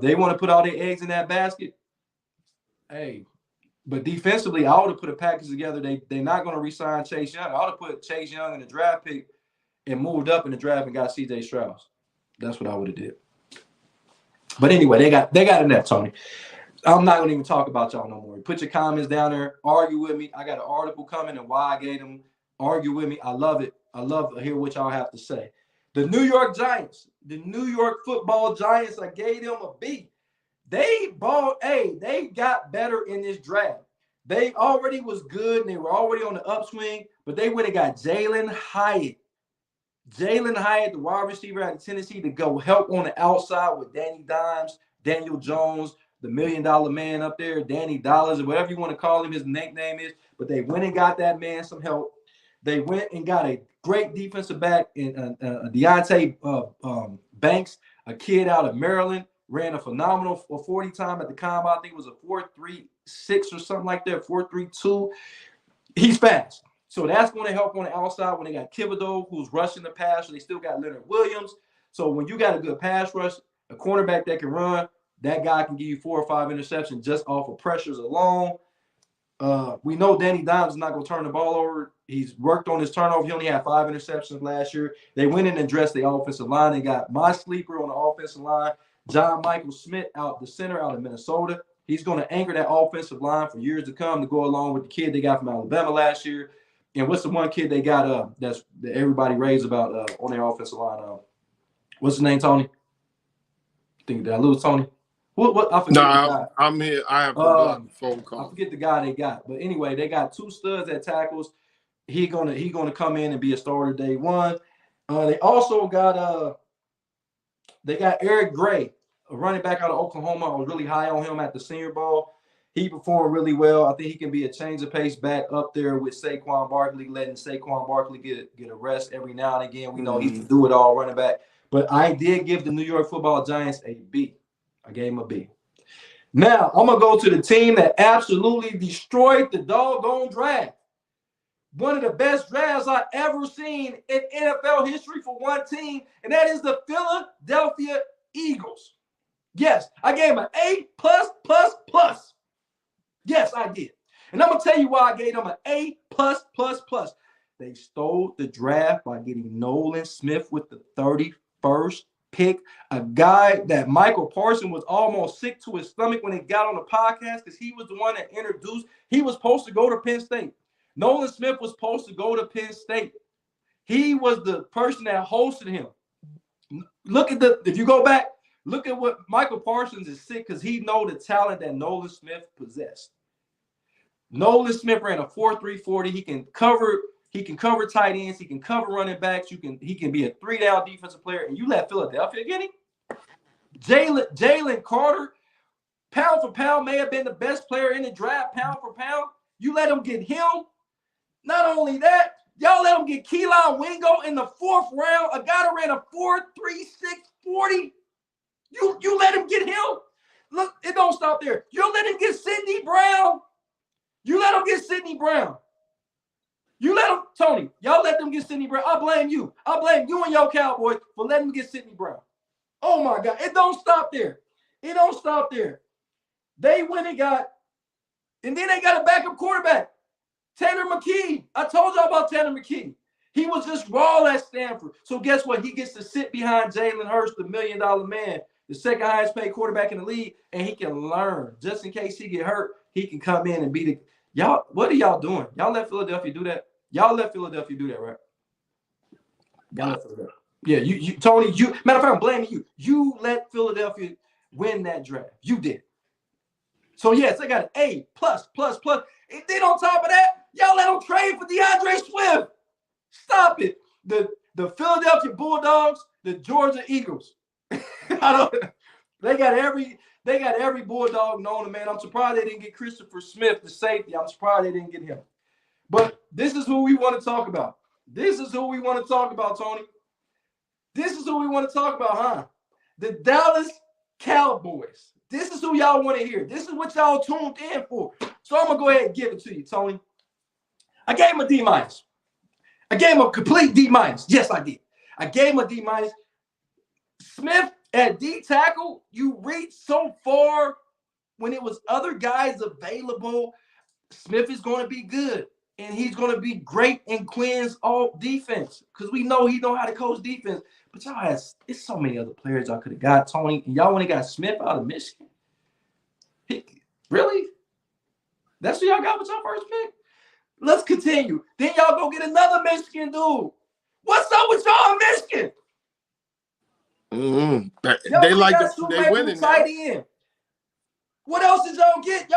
they want to put all their eggs in that basket. Hey, but defensively, I would have put a package together. They're not going to re-sign Chase Young. I would have put Chase Young in the draft pick and moved up in the draft and got C.J. Strauss. That's what I would have did. But anyway, they got enough, Tony. I'm not going to even talk about y'all no more. Put your comments down there. Argue with me. I got an article coming and why I gave them. Argue with me. I love it. I love to hear what y'all have to say. The New York Giants, the New York Football Giants, I gave them a B. They got better in this draft. They already was good and they were already on the upswing, but they went and got Jalen Hyatt. Jalen Hyatt, the wide receiver out of Tennessee, to go help on the outside with Danny Dimes, Daniel Jones, the $1 million man up there, Danny Dollars, or whatever you want to call him, his nickname is. But they went and got that man some help. They went and got a great defensive back in Deontay Banks, a kid out of Maryland, ran a phenomenal 40 time at the combine. I think it was a 4.36 or something like that, 4.32. He's fast. So that's going to help on the outside when they got Thibodeau, who's rushing the pass. So they still got Leonard Williams. So when you got a good pass rush, a cornerback that can run, that guy can give you 4 or 5 interceptions just off of pressures alone. We know Danny Dimes is not going to turn the ball over. He's worked on his turnover. He only had 5 interceptions last year. They went in and addressed the offensive line. They got my sleeper on the offensive line, John Michael Smith, out the center out of Minnesota. He's going to anchor that offensive line for years to come to go along with the kid they got from Alabama last year. And what's the one kid they got that everybody raves about on their offensive line? What's his name, Tony? Think that little Tony? What? I forget. No, I'm here. I have a phone call. I forget the guy they got. But anyway, they got 2 studs at tackles. He gonna come in and be a starter day one. They also got Eric Gray, a running back out of Oklahoma. I was really high on him at the Senior Bowl. He performed really well. I think he can be a change of pace back up there with Saquon Barkley, letting Saquon Barkley get a rest every now and again. We know he's a do-it-all running back. But I did give the New York Football Giants a B. I gave him a B. Now, I'm going to go to the team that absolutely destroyed the doggone draft. One of the best drafts I've ever seen in NFL history for one team, and that is the Philadelphia Eagles. Yes, I gave him an A+++. Yes, I did. And I'm going to tell you why I gave them an A+++. They stole the draft by getting Nolan Smith with the 31st pick, a guy that Michael Parsons was almost sick to his stomach when he got on the podcast because he was the one that introduced. He was supposed to go to Penn State. Nolan Smith was supposed to go to Penn State. He was the person that hosted him. If you go back, look at what Michael Parsons is sick because he know the talent that Nolan Smith possessed. Nolan Smith ran a 4.3 40. He can cover tight ends. He can cover running backs. He can be a 3-down defensive player. And you let Philadelphia get him? Jalen Carter, pound for pound, may have been the best player in the draft, pound for pound. You let him get him. Not only that, y'all let him get Keelan Wingo in the 4th round, a guy that ran a 4.36 40. You let him get him. Look, it don't stop there. You let him get Sidney Brown. You let him get Sidney Brown. You let them, Tony, y'all let them get Sidney Brown. I blame you. I blame you and your Cowboys for letting them get Sidney Brown. Oh, my God. It don't stop there. It don't stop there. They went and then they got a backup quarterback, Taylor McKee. I told y'all about Taylor McKee. He was just raw at Stanford. So guess what? He gets to sit behind Jalen Hurts, the $1 million man, the second highest paid quarterback in the league, and he can learn. Just in case he get hurt, he can come in and be the – y'all, what are y'all doing? Y'all let Philadelphia do that? Y'all let Philadelphia do that, right? Y'all let Philadelphia. Yeah, you Tony, matter of fact, I'm blaming you. You let Philadelphia win that draft. You did. So, yes, they got an A+++. And then on top of that, y'all let them trade for DeAndre Swift. Stop it. The Philadelphia Bulldogs, the Georgia Eagles. They got every Bulldog known to man. I'm surprised they didn't get Christopher Smith, the safety. I'm surprised they didn't get him. But this is who we want to talk about. This is who we want to talk about, Tony. This is who we want to talk about, huh? The Dallas Cowboys. This is who y'all want to hear. This is what y'all tuned in for. So I'm going to go ahead and give it to you, Tony. I gave him a D-. I gave him a complete D-. Yes, I did. I gave him a D-. Smith at D tackle, you reached so far when it was other guys available. Smith is going to be good, and he's going to be great in Quinn's all defense because we know he know how to coach defense. But y'all has it's so many other players y'all could have got, Tony, and y'all only got Smith out of Michigan. Really? That's who y'all got with y'all first pick? Let's continue. Then y'all go get another Michigan dude. What's up with y'all in Michigan? Mm-hmm. Y'all They only like got they Shoemaker winning now. tight end. What else did y'all get?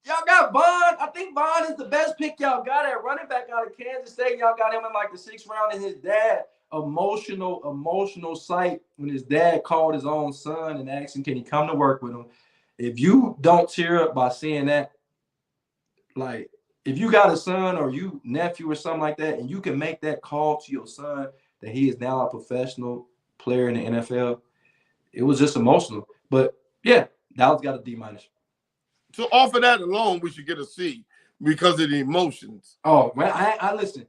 Y'all got Vaughn. I think Vaughn is the best pick y'all got at running back out of Kansas State. Y'all got him in like the 6th round, and his dad, emotional sight when his dad called his own son and asked him, can he come to work with him? If you don't tear up by seeing that, like if you got a son or you nephew or something like that, and you can make that call to your son that he is now a professional player in the NFL, it was just emotional. But yeah, Dallas got a D-. So off of that alone, we should get a C because of the emotions. Oh man, I listen.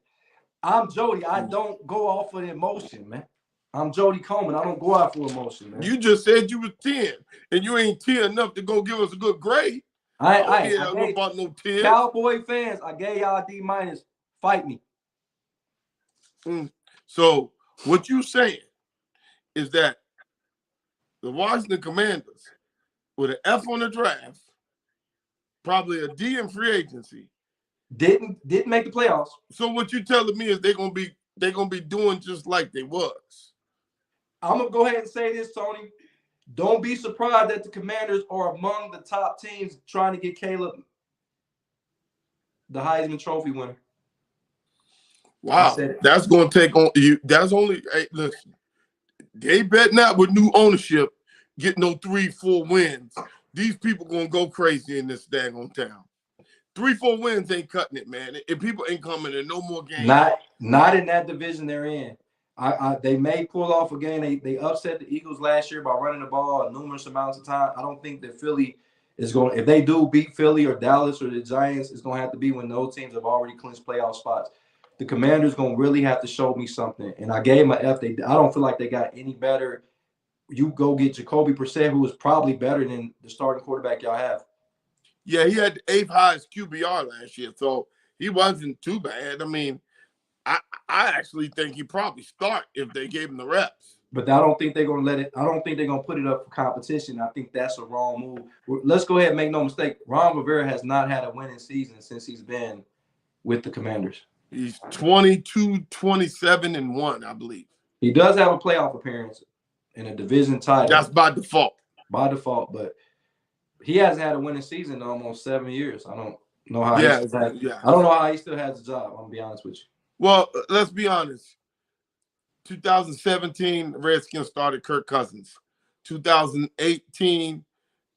I'm Jody. I don't go off of emotion, man. I'm Jody Coleman. I don't go out for emotion, man. You just said you was 10, and you ain't 10 enough to go give us a good grade. I gave about no 10. Cowboy fans, I gave y'all D-. Fight me. So what you saying is that the Washington Commanders, with an F on the draft, probably a D in free agency, didn't make the playoffs. So what you telling me is they're gonna be doing just like they was. I'm gonna go ahead and say this, Tony. Don't be surprised that the Commanders are among the top teams trying to get Caleb the Heisman Trophy winner. Wow, that's gonna take on you. That's only listen. They bet not with new ownership get no 3-4 wins. These people gonna go crazy in this daggone town. 3-4 wins ain't cutting it, man. If people ain't coming in no more games. Not in that division they're in. They may pull off a game. They upset the Eagles last year by running the ball numerous amounts of time. I don't think that Philly is going. If they do beat Philly or Dallas or the Giants, it's going to have to be when those teams have already clinched playoff spots. The Commanders going to really have to show me something. And I gave them an F. I don't feel like they got any better. You go get Jacoby Brissett, who was probably better than the starting quarterback y'all have. Yeah, he had the 8th highest QBR last year, so he wasn't too bad. I mean, I actually think he probably start if they gave him the reps. But I don't think they're going to let it. I don't think they're going to put it up for competition. I think that's a wrong move. Let's go ahead and make no mistake. Ron Rivera has not had a winning season since he's been with the Commanders. He's 22-27-1, I believe. He does have a playoff appearance in a division title. That's by default. But he hasn't had a winning season in almost 7 years. I don't know how. I don't know how he still has a job. I'm gonna be honest with you. Well, let's be honest. 2017, the Redskins started Kirk Cousins. 2018,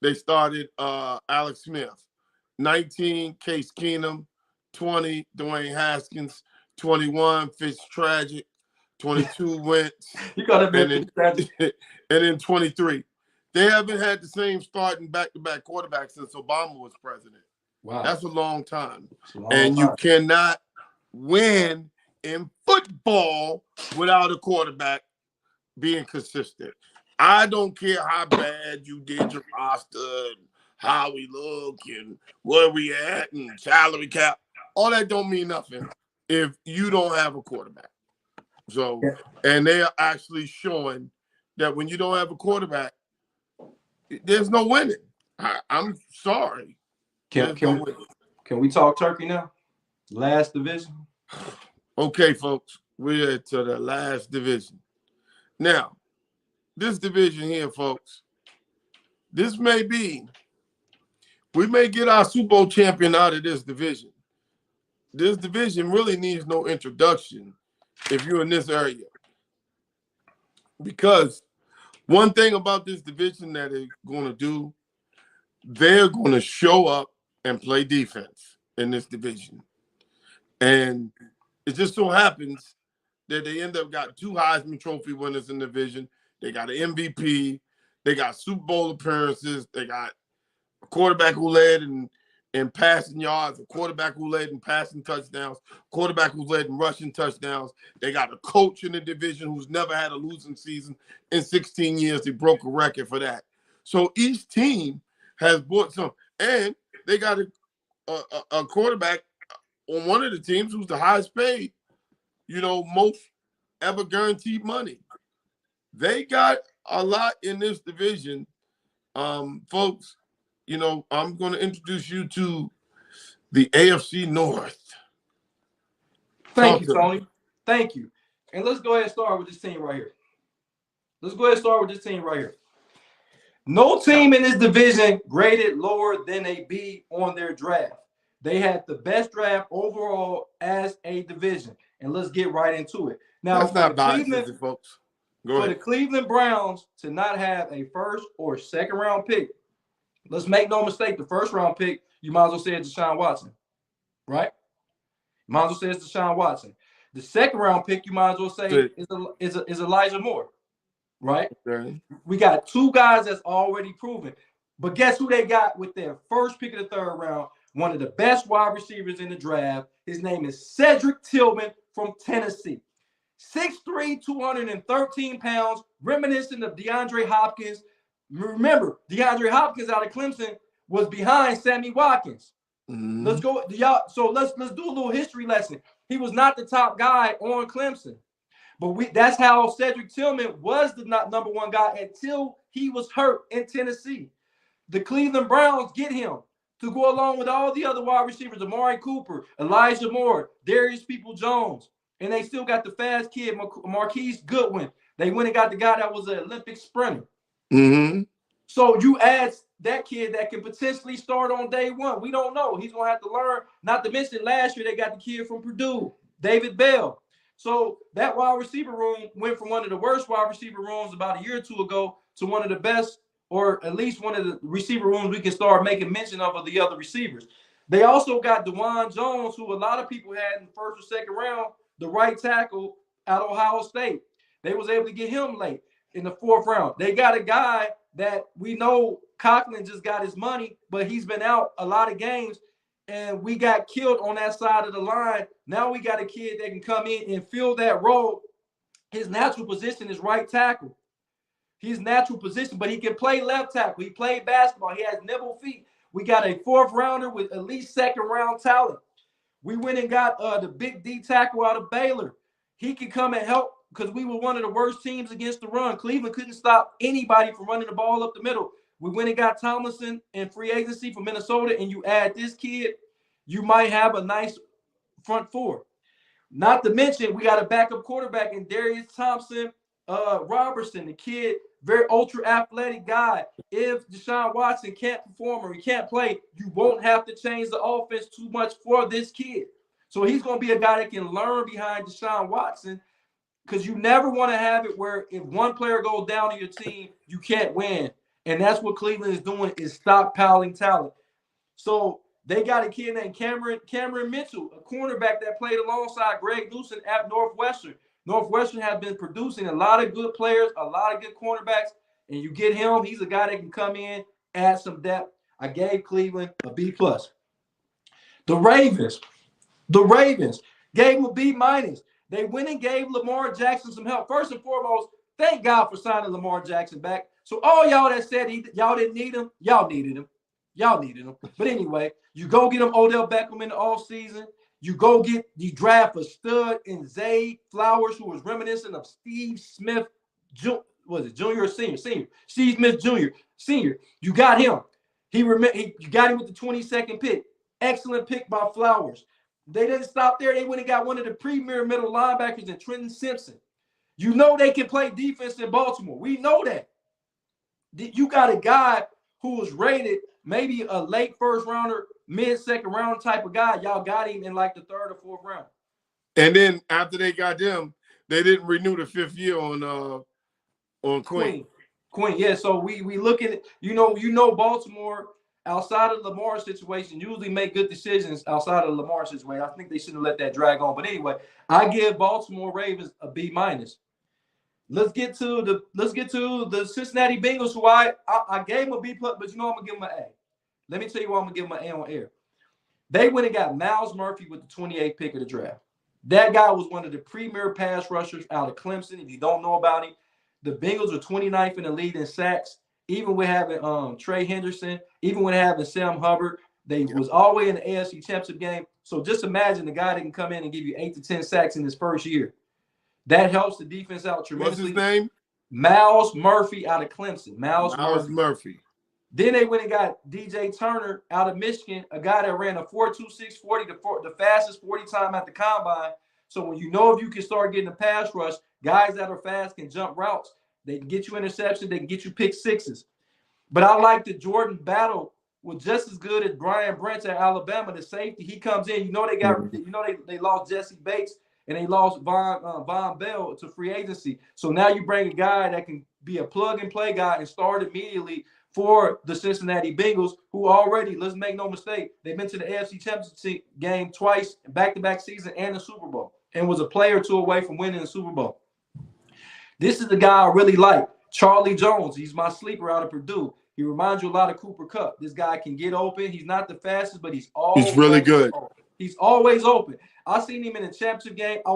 they started Alex Smith. 19, Case Keenum. 20, Dwayne Haskins. 21, Fitztragic. 22, Wentz. You got to and then 23. They haven't had the same starting back-to-back quarterback since Obama was president. Wow. That's a long time. You cannot win in football without a quarterback being consistent. I don't care how bad you did your roster and how we look and where we at and salary cap. All that don't mean nothing if you don't have a quarterback. So, and they are actually showing that when you don't have a quarterback, there's no winning. I'm sorry. Can we talk Turkey now? Last division. Okay, folks, we're to the last division. Now, this division here, folks, we may get our Super Bowl champion out of this division. This division really needs no introduction if you're in this area. Because one thing about this division that they're going to do, they're going to show up and play defense in this division. And it just so happens that they end up got 2 Heisman Trophy winners in the division. They got an MVP. They got Super Bowl appearances. They got a quarterback who led in passing yards, a quarterback who led in passing touchdowns, quarterback who led in rushing touchdowns. They got a coach in the division who's never had a losing season in 16 years. They broke a record for that. So each team has brought some. And they got a quarterback on one of the teams who's the highest paid, most ever guaranteed money. They got a lot in this division. Folks, I'm going to introduce you to the AFC North. Thank you, Tony. Thank you. And let's go ahead and start with this team right here. Let's go ahead and start with this team right here. No team in this division graded lower than a B on their draft. They had the best draft overall as a division. And let's get right into it. Now, That's not biased, folks. Go ahead. The Cleveland Browns to not have a first or second round pick, let's make no mistake, the first round pick, you might as well say it's Deshaun Watson, right? You might as well say it's Deshaun Watson. The second round pick, you might as well say is Elijah Moore, right? Okay. We got two guys that's already proven. But guess who they got with their first pick of the third round? One of the best wide receivers in the draft. His name is Cedric Tillman from Tennessee. 6'3", 213 pounds, reminiscent of DeAndre Hopkins. Remember, DeAndre Hopkins out of Clemson was behind Sammy Watkins. Mm-hmm. Let's go, y'all. So let's do a little history lesson. He was not the top guy on Clemson, but that's how Cedric Tillman was the number one guy until he was hurt in Tennessee. The Cleveland Browns get him to go along with all the other wide receivers: Amari Cooper, Elijah Moore, Darius People-Jones. And they still got the fast kid, Marquise Goodwin. They went and got the guy that was an Olympic sprinter. Mm-hmm. So you add that kid that can potentially start on day one. We don't know. He's going to have to learn. Not to mention last year they got the kid from Purdue, David Bell. So that wide receiver room went from one of the worst wide receiver rooms about a year or two ago to one of the best, or at least one of the receiver rooms we can start making mention of the other receivers. They also got DeJuan Jones, who a lot of people had in the first or second round, the right tackle at Ohio State. They was able to get him late in the fourth round. They got a guy that we know Conklin just got his money, but he's been out a lot of games, and we got killed on that side of the line. Now we got a kid that can come in and fill that role. His natural position is right tackle. His natural position, but he can play left tackle. He played basketball. He has nimble feet. We got a fourth rounder with at least second round talent. We went and got the big D tackle out of Baylor. He can come and help because we were one of the worst teams against the run. Cleveland couldn't stop anybody from running the ball up the middle. We went and got Tomlinson in free agency from Minnesota, and you add this kid, you might have a nice front four. Not to mention, we got a backup quarterback in Darius Thompson Robertson, the kid, very ultra athletic guy. If Deshaun Watson can't perform or he can't play, you won't have to change the offense too much for this kid. So he's going to be a guy that can learn behind Deshaun Watson, because you never want to have it where if one player goes down to your team, you can't win. And that's what Cleveland is doing, is stockpiling talent. So they got a kid named Cameron Mitchell, a cornerback that played alongside Greg Newsome at Northwestern. Northwestern has been producing a lot of good players, a lot of good cornerbacks, and you get him. He's a guy that can come in, add some depth. I gave Cleveland a B+. The Ravens gave him a B-. They went and gave Lamar Jackson some help. First and foremost, thank God for signing Lamar Jackson back. So all y'all that said y'all didn't need him, y'all needed him. Y'all needed him. But anyway, you go get him Odell Beckham in the offseason. You draft a stud in Zay Flowers, who was reminiscent of Steve Smith, junior or senior? Steve Smith Jr., senior. You got him. You got him with the 22nd pick. Excellent pick by Flowers. They didn't stop there. They went and got one of the premier middle linebackers in Trenton Simpson. You know they can play defense in Baltimore. We know that. You got a guy who was rated maybe a late first rounder, mid-second round type of guy. Y'all got him in like the third or fourth round. And then after they got them, they didn't renew the 5th year on Quinn. Yeah, so we look at it, you know Baltimore, outside of Lamar's situation, usually make good decisions outside of Lamar's situation. I think they shouldn't let that drag on. But anyway, I give Baltimore Ravens a B-. Let's get to the Cincinnati Bengals, who I gave them a B+, but I'm gonna give them an A. Let me tell you why I'm gonna give them an A on air. They went and got Myles Murphy with the 28th pick of the draft. That guy was one of the premier pass rushers out of Clemson. If you don't know about him, the Bengals are 29th in the league in sacks. Even with having Trey Henderson, even with having Sam Hubbard, they was always in the AFC Championship game. So just imagine the guy that can come in and give you 8 to 10 sacks in his first year. That helps the defense out tremendously. What's his name? Myles Murphy out of Clemson. Myles Murphy. Then they went and got DJ Turner out of Michigan, a guy that ran a 4.26 40, the fastest 40 time at the combine. So when if you can start getting a pass rush, guys that are fast can jump routes. They can get you interceptions. They can get you pick sixes. But I like that Jordan Battle was just as good as Brian Brent at Alabama, the safety. He comes in. They lost Jesse Bates and they lost Von Bell to free agency. So now you bring a guy that can be a plug and play guy and start immediately for the Cincinnati Bengals, who already, let's make no mistake, they've been to the AFC Championship game twice, back-to-back season, and the Super Bowl, and was a player or two away from winning the Super Bowl. This is the guy I really like, Charlie Jones. He's my sleeper out of Purdue. He reminds you a lot of Cooper Kupp. This guy can get open. He's not the fastest, but he's really good. Open. He's always open. I seen him in the championship game. I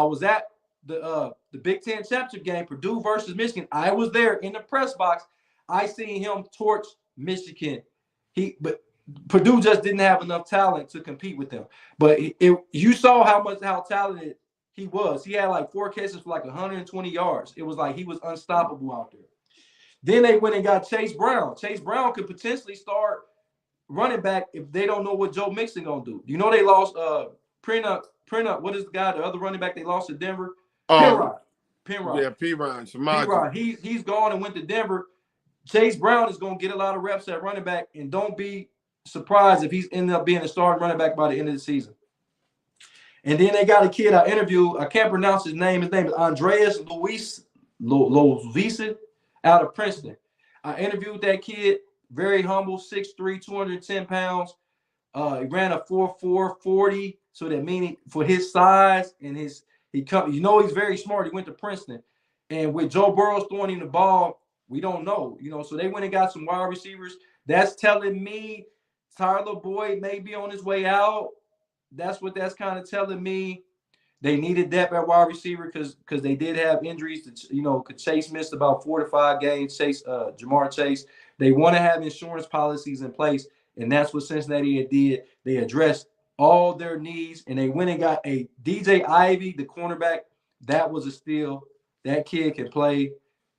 was at the Big Ten championship game, Purdue versus Michigan. I was there in the press box. I seen him torch Michigan. But Purdue just didn't have enough talent to compete with them. But you saw how talented he was. He had like 4 catches for like 120 yards. It was like he was unstoppable out there. Then they went and got Chase Brown. Chase Brown could potentially start running back if they don't know what Joe Mixon gonna do. You know they lost Penrod. What is the guy? The other running back they lost to Denver. Penrod. Yeah, Penrod. He's gone and went to Denver. Chase Brown is going to get a lot of reps at running back, and don't be surprised if he's ended up being a starting running back by the end of the season. And then they got a kid I interviewed. I can't pronounce his name. His name is Andreas Lovisa out of Princeton. I interviewed that kid, very humble, 6'3", 210 pounds. He ran a 4.4 40, so that meaning for his size and he's very smart. He went to Princeton. And with Joe Burrow throwing him the ball, we don't know, so they went and got some wide receivers. That's telling me Tyler Boyd may be on his way out. That's what that's kind of telling me. They needed depth at wide receiver because they did have injuries. Could Chase missed about 4 to 5 games. Jamar Chase. They want to have insurance policies in place, and that's what Cincinnati did. They addressed all their needs, and they went and got a DJ Ivy, the cornerback. That was a steal. That kid can play.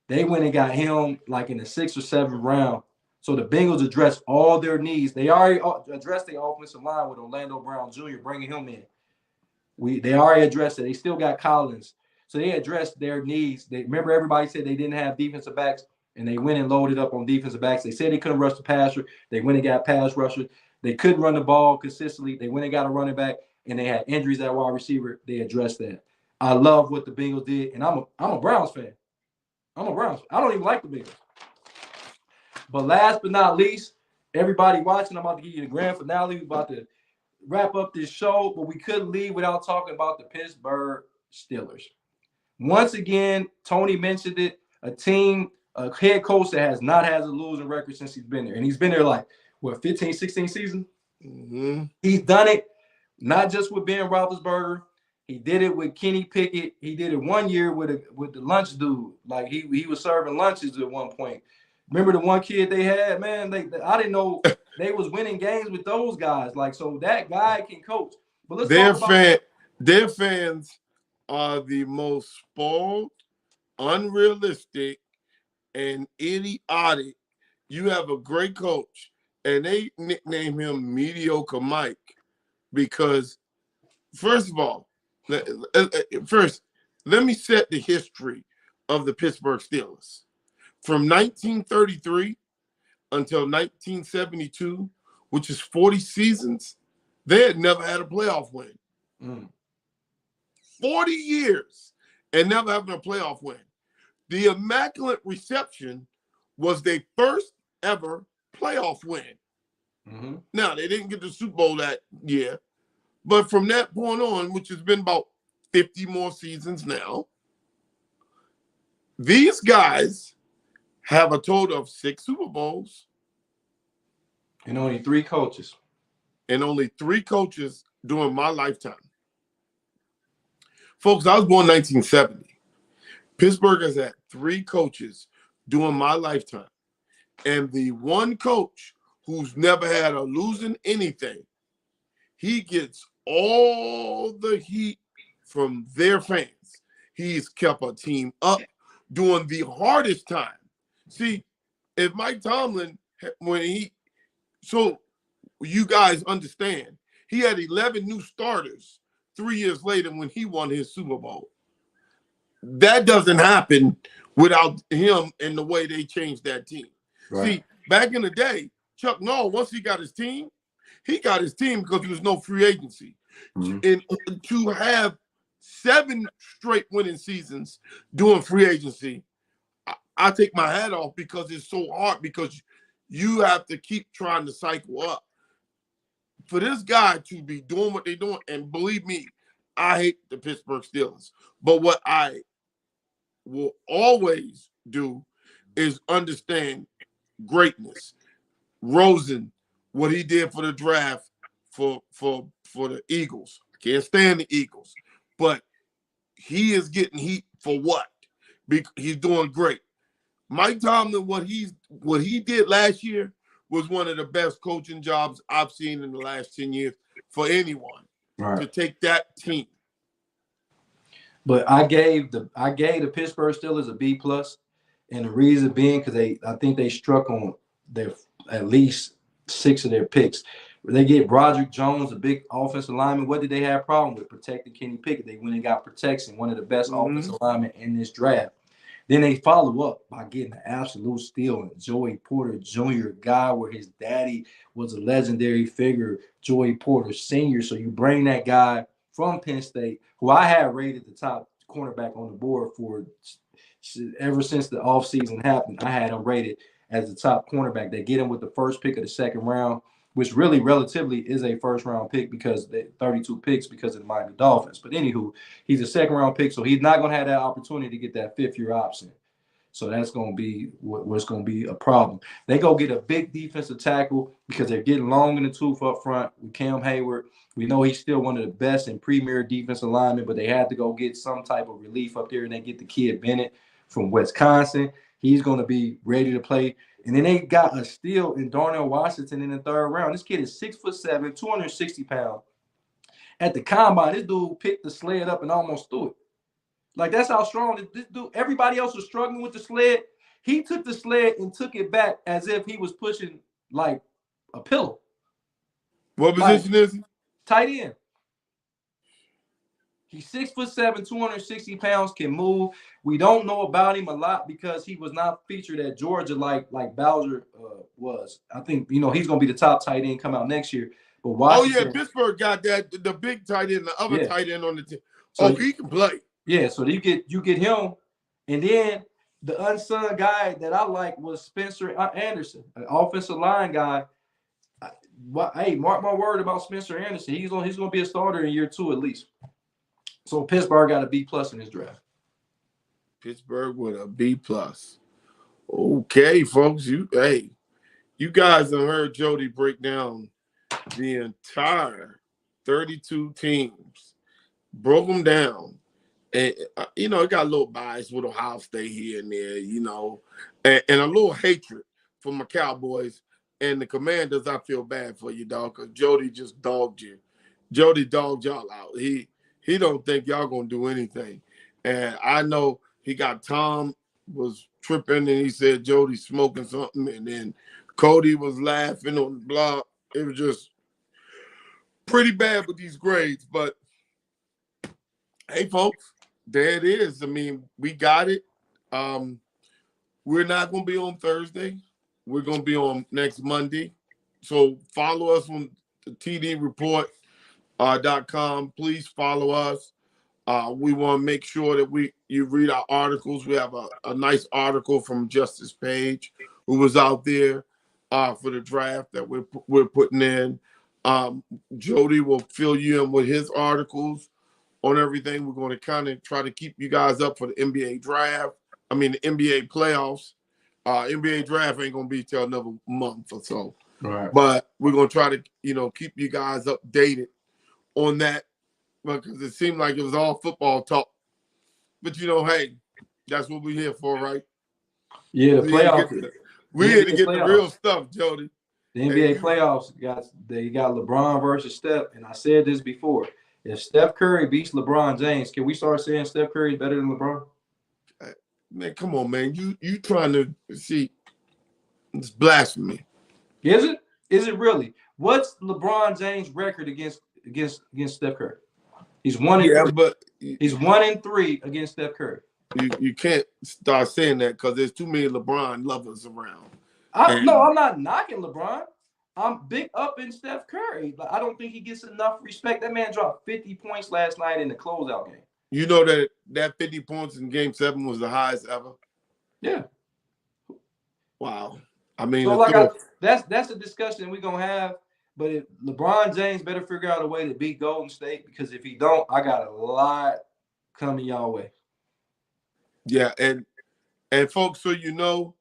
They went and got him like in the 6th or 7th round. So the Bengals addressed all their needs. They already addressed the offensive line with Orlando Brown Jr., bringing him in. They already addressed it. They still got Collins. So they addressed their needs. Remember everybody said they didn't have defensive backs, and they went and loaded up on defensive backs. They said they couldn't rush the passer. They went and got pass rushers. They couldn't run the ball consistently. They went and got a running back, and they had injuries at wide receiver. They addressed that. I love what the Bengals did, and I'm a Browns fan. I don't even like the Bengals. But last but not least, everybody watching, I'm about to give you the grand finale. We're about to wrap up this show, but we couldn't leave without talking about the Pittsburgh Steelers. Once again, Tony mentioned it, a head coach that has not had a losing record since he's been there. And he's been there 15, 16 seasons? Mm-hmm. He's done it, not just with Ben Roethlisberger. He did it with Kenny Pickett. He did it one year with the lunch dude. Like he was serving lunches at one point. Remember the one kid they had, man? I didn't know they was winning games with those guys. So that guy can coach. But let's talk about their fans are the most spoiled, unrealistic, and idiotic. You have a great coach, and they nickname him Mediocre Mike because, first of all, let me set the history of the Pittsburgh Steelers. From 1933 until 1972, which is 40 seasons, they had never had a playoff win. 40 years and never having a playoff win. The Immaculate Reception was their first ever playoff win. Mm-hmm. Now, they didn't get the Super Bowl that year, but from that point on, which has been about 50 more seasons now, these guys have a total of 6 Super Bowls. And only 3 coaches. And only 3 coaches during my lifetime. Folks, I was born in 1970. Pittsburgh has had 3 coaches during my lifetime. And the one coach who's never had a losing anything, he gets all the heat from their fans. He's kept a team up during the hardest time. See, if Mike Tomlin, so you guys understand, he had 11 new starters 3 years later when he won his Super Bowl. That doesn't happen without him and the way they changed that team. Right. See, back in the day, Chuck Noll, once he got his team because there was no free agency. And to have 7 straight winning seasons doing free agency, I take my hat off because it's so hard because you have to keep trying to cycle up. For this guy to be doing what they're doing, and believe me, I hate the Pittsburgh Steelers. But what I will always do is understand greatness. Rosen, what he did for the draft for the Eagles. I can't stand the Eagles, but he is getting heat for what? Because he's doing great. Mike Tomlin, what he did last year was one of the best coaching jobs I've seen in the last 10 years for anyone to take that team. But I gave the Pittsburgh Steelers a B+, and the reason being because I think they struck on their at least 6 of their picks. They get Broderick Jones, a big offensive lineman. What did they have a problem with? Protecting Kenny Pickett. They went and got protection, one of the best offensive linemen in this draft. Then they follow up by getting an absolute steal in Joey Porter Jr., guy where his daddy was a legendary figure, Joey Porter Sr. So you bring that guy from Penn State, who I had rated the top cornerback on the board for ever since the offseason happened. I had him rated as the top cornerback. They get him with the first pick of the second round, which really relatively is a first-round pick because they 32 picks because of the Miami Dolphins. But anywho, he's a second-round pick, so he's not going to have that opportunity to get that fifth-year option. So that's going to be what's going to be a problem. They go get a big defensive tackle because they're getting long in the tooth up front with Cam Hayward. We know he's still one of the best and premier defensive linemen, but they had to go get some type of relief up there, and they get the kid Bennett from Wisconsin. He's going to be ready to play. And then they got a steal in Darnell Washington in the third round. This kid is 6'7", 260 pounds. At the combine, this dude picked the sled up and almost threw it. Like, that's how strong this dude. Everybody else was struggling with the sled. He took the sled and took it back as if he was pushing like a pillow. What position is he? Tight end. He's 6'7", 260 pounds, can move. We don't know about him a lot because he was not featured at Georgia like Bowser was. I think, he's going to be the top tight end come out next year. But Washington, Pittsburgh got that, the big tight end, the other tight end on the team. So he can play. Yeah, so you get him. And then the unsung guy that I like was Spencer Anderson, an offensive line guy. Hey, mark my word about Spencer Anderson. He's going to be a starter in year 2 at least. So Pittsburgh got a B+ in this draft. Pittsburgh with a B+. Okay, folks. You guys have heard Jody break down the entire 32 teams. Broke them down. And, it got a little bias with Ohio State here and there, and a little hatred for my Cowboys and the Commanders. I feel bad for you, dog, because Jody just dogged you. Jody dogged y'all out. He don't think y'all going to do anything. And I know he got Tom was tripping and he said Jody smoking something. And then Cody was laughing on the blog. It was just pretty bad with these grades. But, hey, folks, there it is. I mean, we got it. We're not going to be on Thursday. We're going to be on next Monday. So follow us on the TD Report. .com. Please follow us. We want to make sure that you read our articles. We have a nice article from Justice Page, who was out there for the draft that we're putting in. Jody will fill you in with his articles on everything. We're going to kind of try to keep you guys up for the NBA draft. I mean, the NBA playoffs. NBA draft ain't going to be till another month or so. Right. But we're going to try to, keep you guys updated on that, because it seemed like it was all football talk. But, hey, that's what we're here for, right? Yeah, the playoffs. We're here to get the real stuff, Jody. The NBA playoffs, they got LeBron versus Steph. And I said this before. If Steph Curry beats LeBron James, can we start saying Steph Curry is better than LeBron? Man, come on, man. You trying to see. It's blasphemy. Is it? Is it really? What's LeBron James' record against Steph Curry? He's 1-3. But he's 1-3 against Steph Curry. You can't start saying that because there's too many LeBron lovers around. No, I'm not knocking LeBron. I'm big up in Steph Curry. But I don't think he gets enough respect. That man dropped 50 points last night in the closeout game. You know that 50 points in Game 7 was the highest ever? Yeah. Wow. I mean, so that's a discussion we're gonna have. But if LeBron James better figure out a way to beat Golden State, because if he don't, I got a lot coming y'all way. Yeah, and folks, so you know,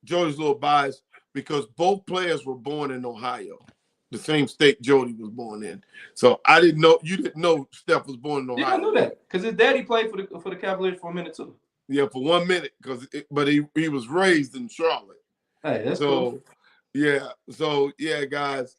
Jody's a little biased because both players were born in Ohio, the same state Jody was born in. So I didn't know you didn't know Steph was born in Ohio. Yeah, I knew that because his daddy played for the Cavaliers for a minute too. Yeah, for 1 minute, but he was raised in Charlotte. Hey, that's cool. Yeah, so yeah, guys,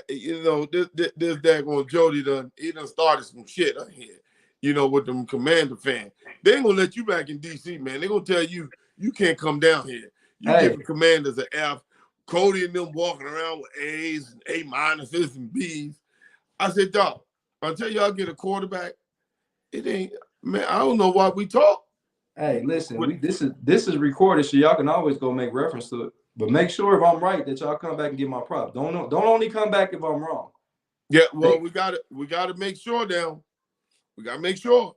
you know this daggone Jody done started some shit on here. You know, with them Commander fan, they ain't gonna let you back in DC, man. They gonna tell you can't come down here. You giving Commanders an F. Cody and them walking around with A's and A minuses and B's. I said, dog, until y'all get a quarterback, it ain't, man. I don't know why we talk. Hey, listen, this is recorded, so y'all can always go make reference to it. But make sure if I'm right that y'all come back and get my props. Don't only come back if I'm wrong. Yeah, well, we gotta make sure now. We gotta make sure.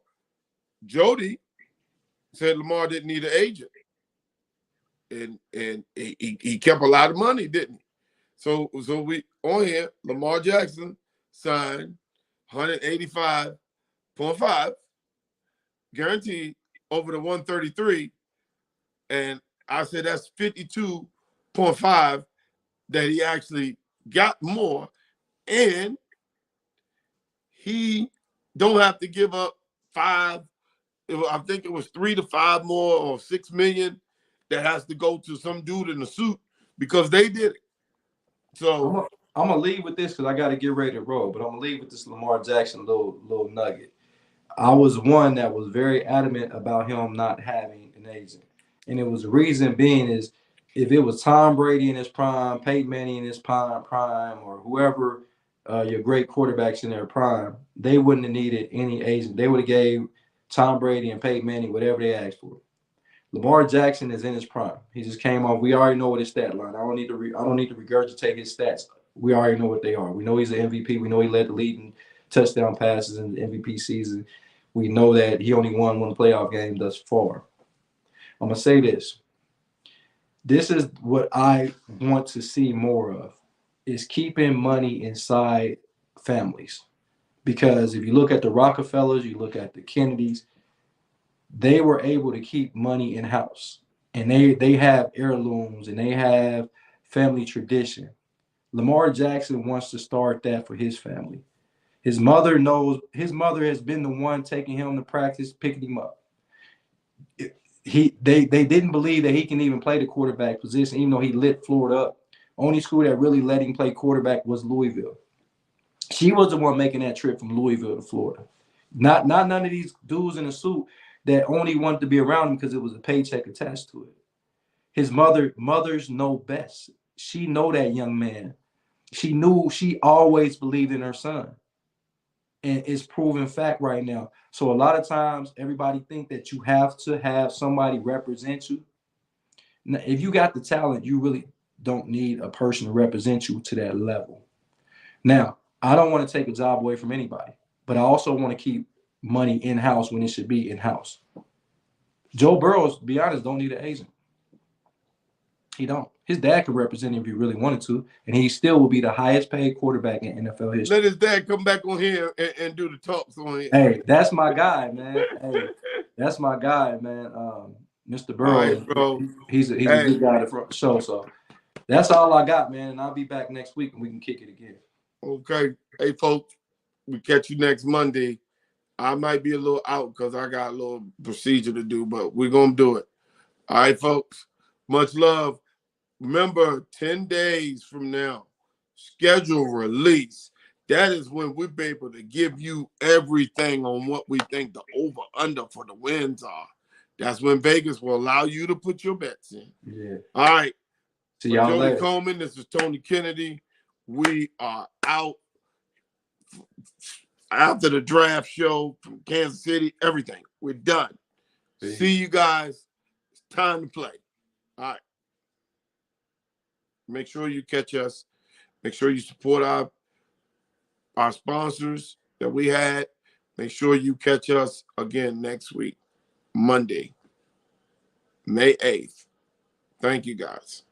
Jody said Lamar didn't need an agent. And he kept a lot of money, didn't he? So we on here, Lamar Jackson signed 185.5 guaranteed over the 133, and I said that's 52.5 that he actually got more, and he don't have to give up I think it was 3 to 5 more or 6 million that has to go to some dude in a suit because they did it. So I'm gonna leave with this because I got to get ready to roll. But I'm gonna leave with this Lamar Jackson little nugget. I was one that was very adamant about him not having an agent, and it was the reason being is if it was Tom Brady in his prime, Peyton Manning in his prime, or whoever your great quarterbacks in their prime, they wouldn't have needed any agent. They would have gave Tom Brady and Peyton Manning whatever they asked for. Lamar Jackson is in his prime. He just came off. We already know what his stat line. I don't need to regurgitate his stats. We already know what they are. We know he's an MVP. We know he led the league in touchdown passes in the MVP season. We know that he only won one playoff game thus far. I'm gonna say this. This is what I want to see more of: is keeping money inside families. Because if you look at the Rockefellers, you look at the Kennedys, they were able to keep money in house, and they have heirlooms and they have family tradition. Lamar Jackson wants to start that for his family. His mother has been the one taking him to practice, picking him up. They didn't believe that he can even play the quarterback position, even though he lit Florida up. Only school that really let him play quarterback was Louisville. She was the one making that trip from Louisville to Florida. Not none of these dudes in a suit that only wanted to be around him because it was a paycheck attached to it. His mothers know best. She know that young man. She always believed in her son. And it's proven fact right now. So a lot of times everybody think that you have to have somebody represent you. Now, if you got the talent, you really don't need a person to represent you to that level. Now, I don't want to take a job away from anybody, but I also want to keep money in-house when it should be in-house. Joe Burrow, to be honest, don't need an agent. He don't. His dad could represent him if he really wanted to, and he still will be the highest paid quarterback in NFL history. Let his dad come back on here and do the talks on here. Hey, that's my guy, man. Hey, that's my guy, man. Mr. Burrow, right, bro. He's a good guy to front the show. So that's all I got, man. And I'll be back next week and we can kick it again. Okay. Hey, folks, we catch you next Monday. I might be a little out because I got a little procedure to do, but we're going to do it. All right, folks. Much love. Remember, 10 days from now, schedule release. That is when we'll be able to give you everything on what we think the over-under for the wins are. That's when Vegas will allow you to put your bets in. Yeah. All right. See y'all Jody later. Coleman, this is Tony Kennedy. We are out. After the draft show from Kansas City, everything. We're done. See you guys. It's time to play. All right. Make sure you catch us. Make sure you support our sponsors that we had. Make sure you catch us again next week, Monday, May 8th. Thank you, guys.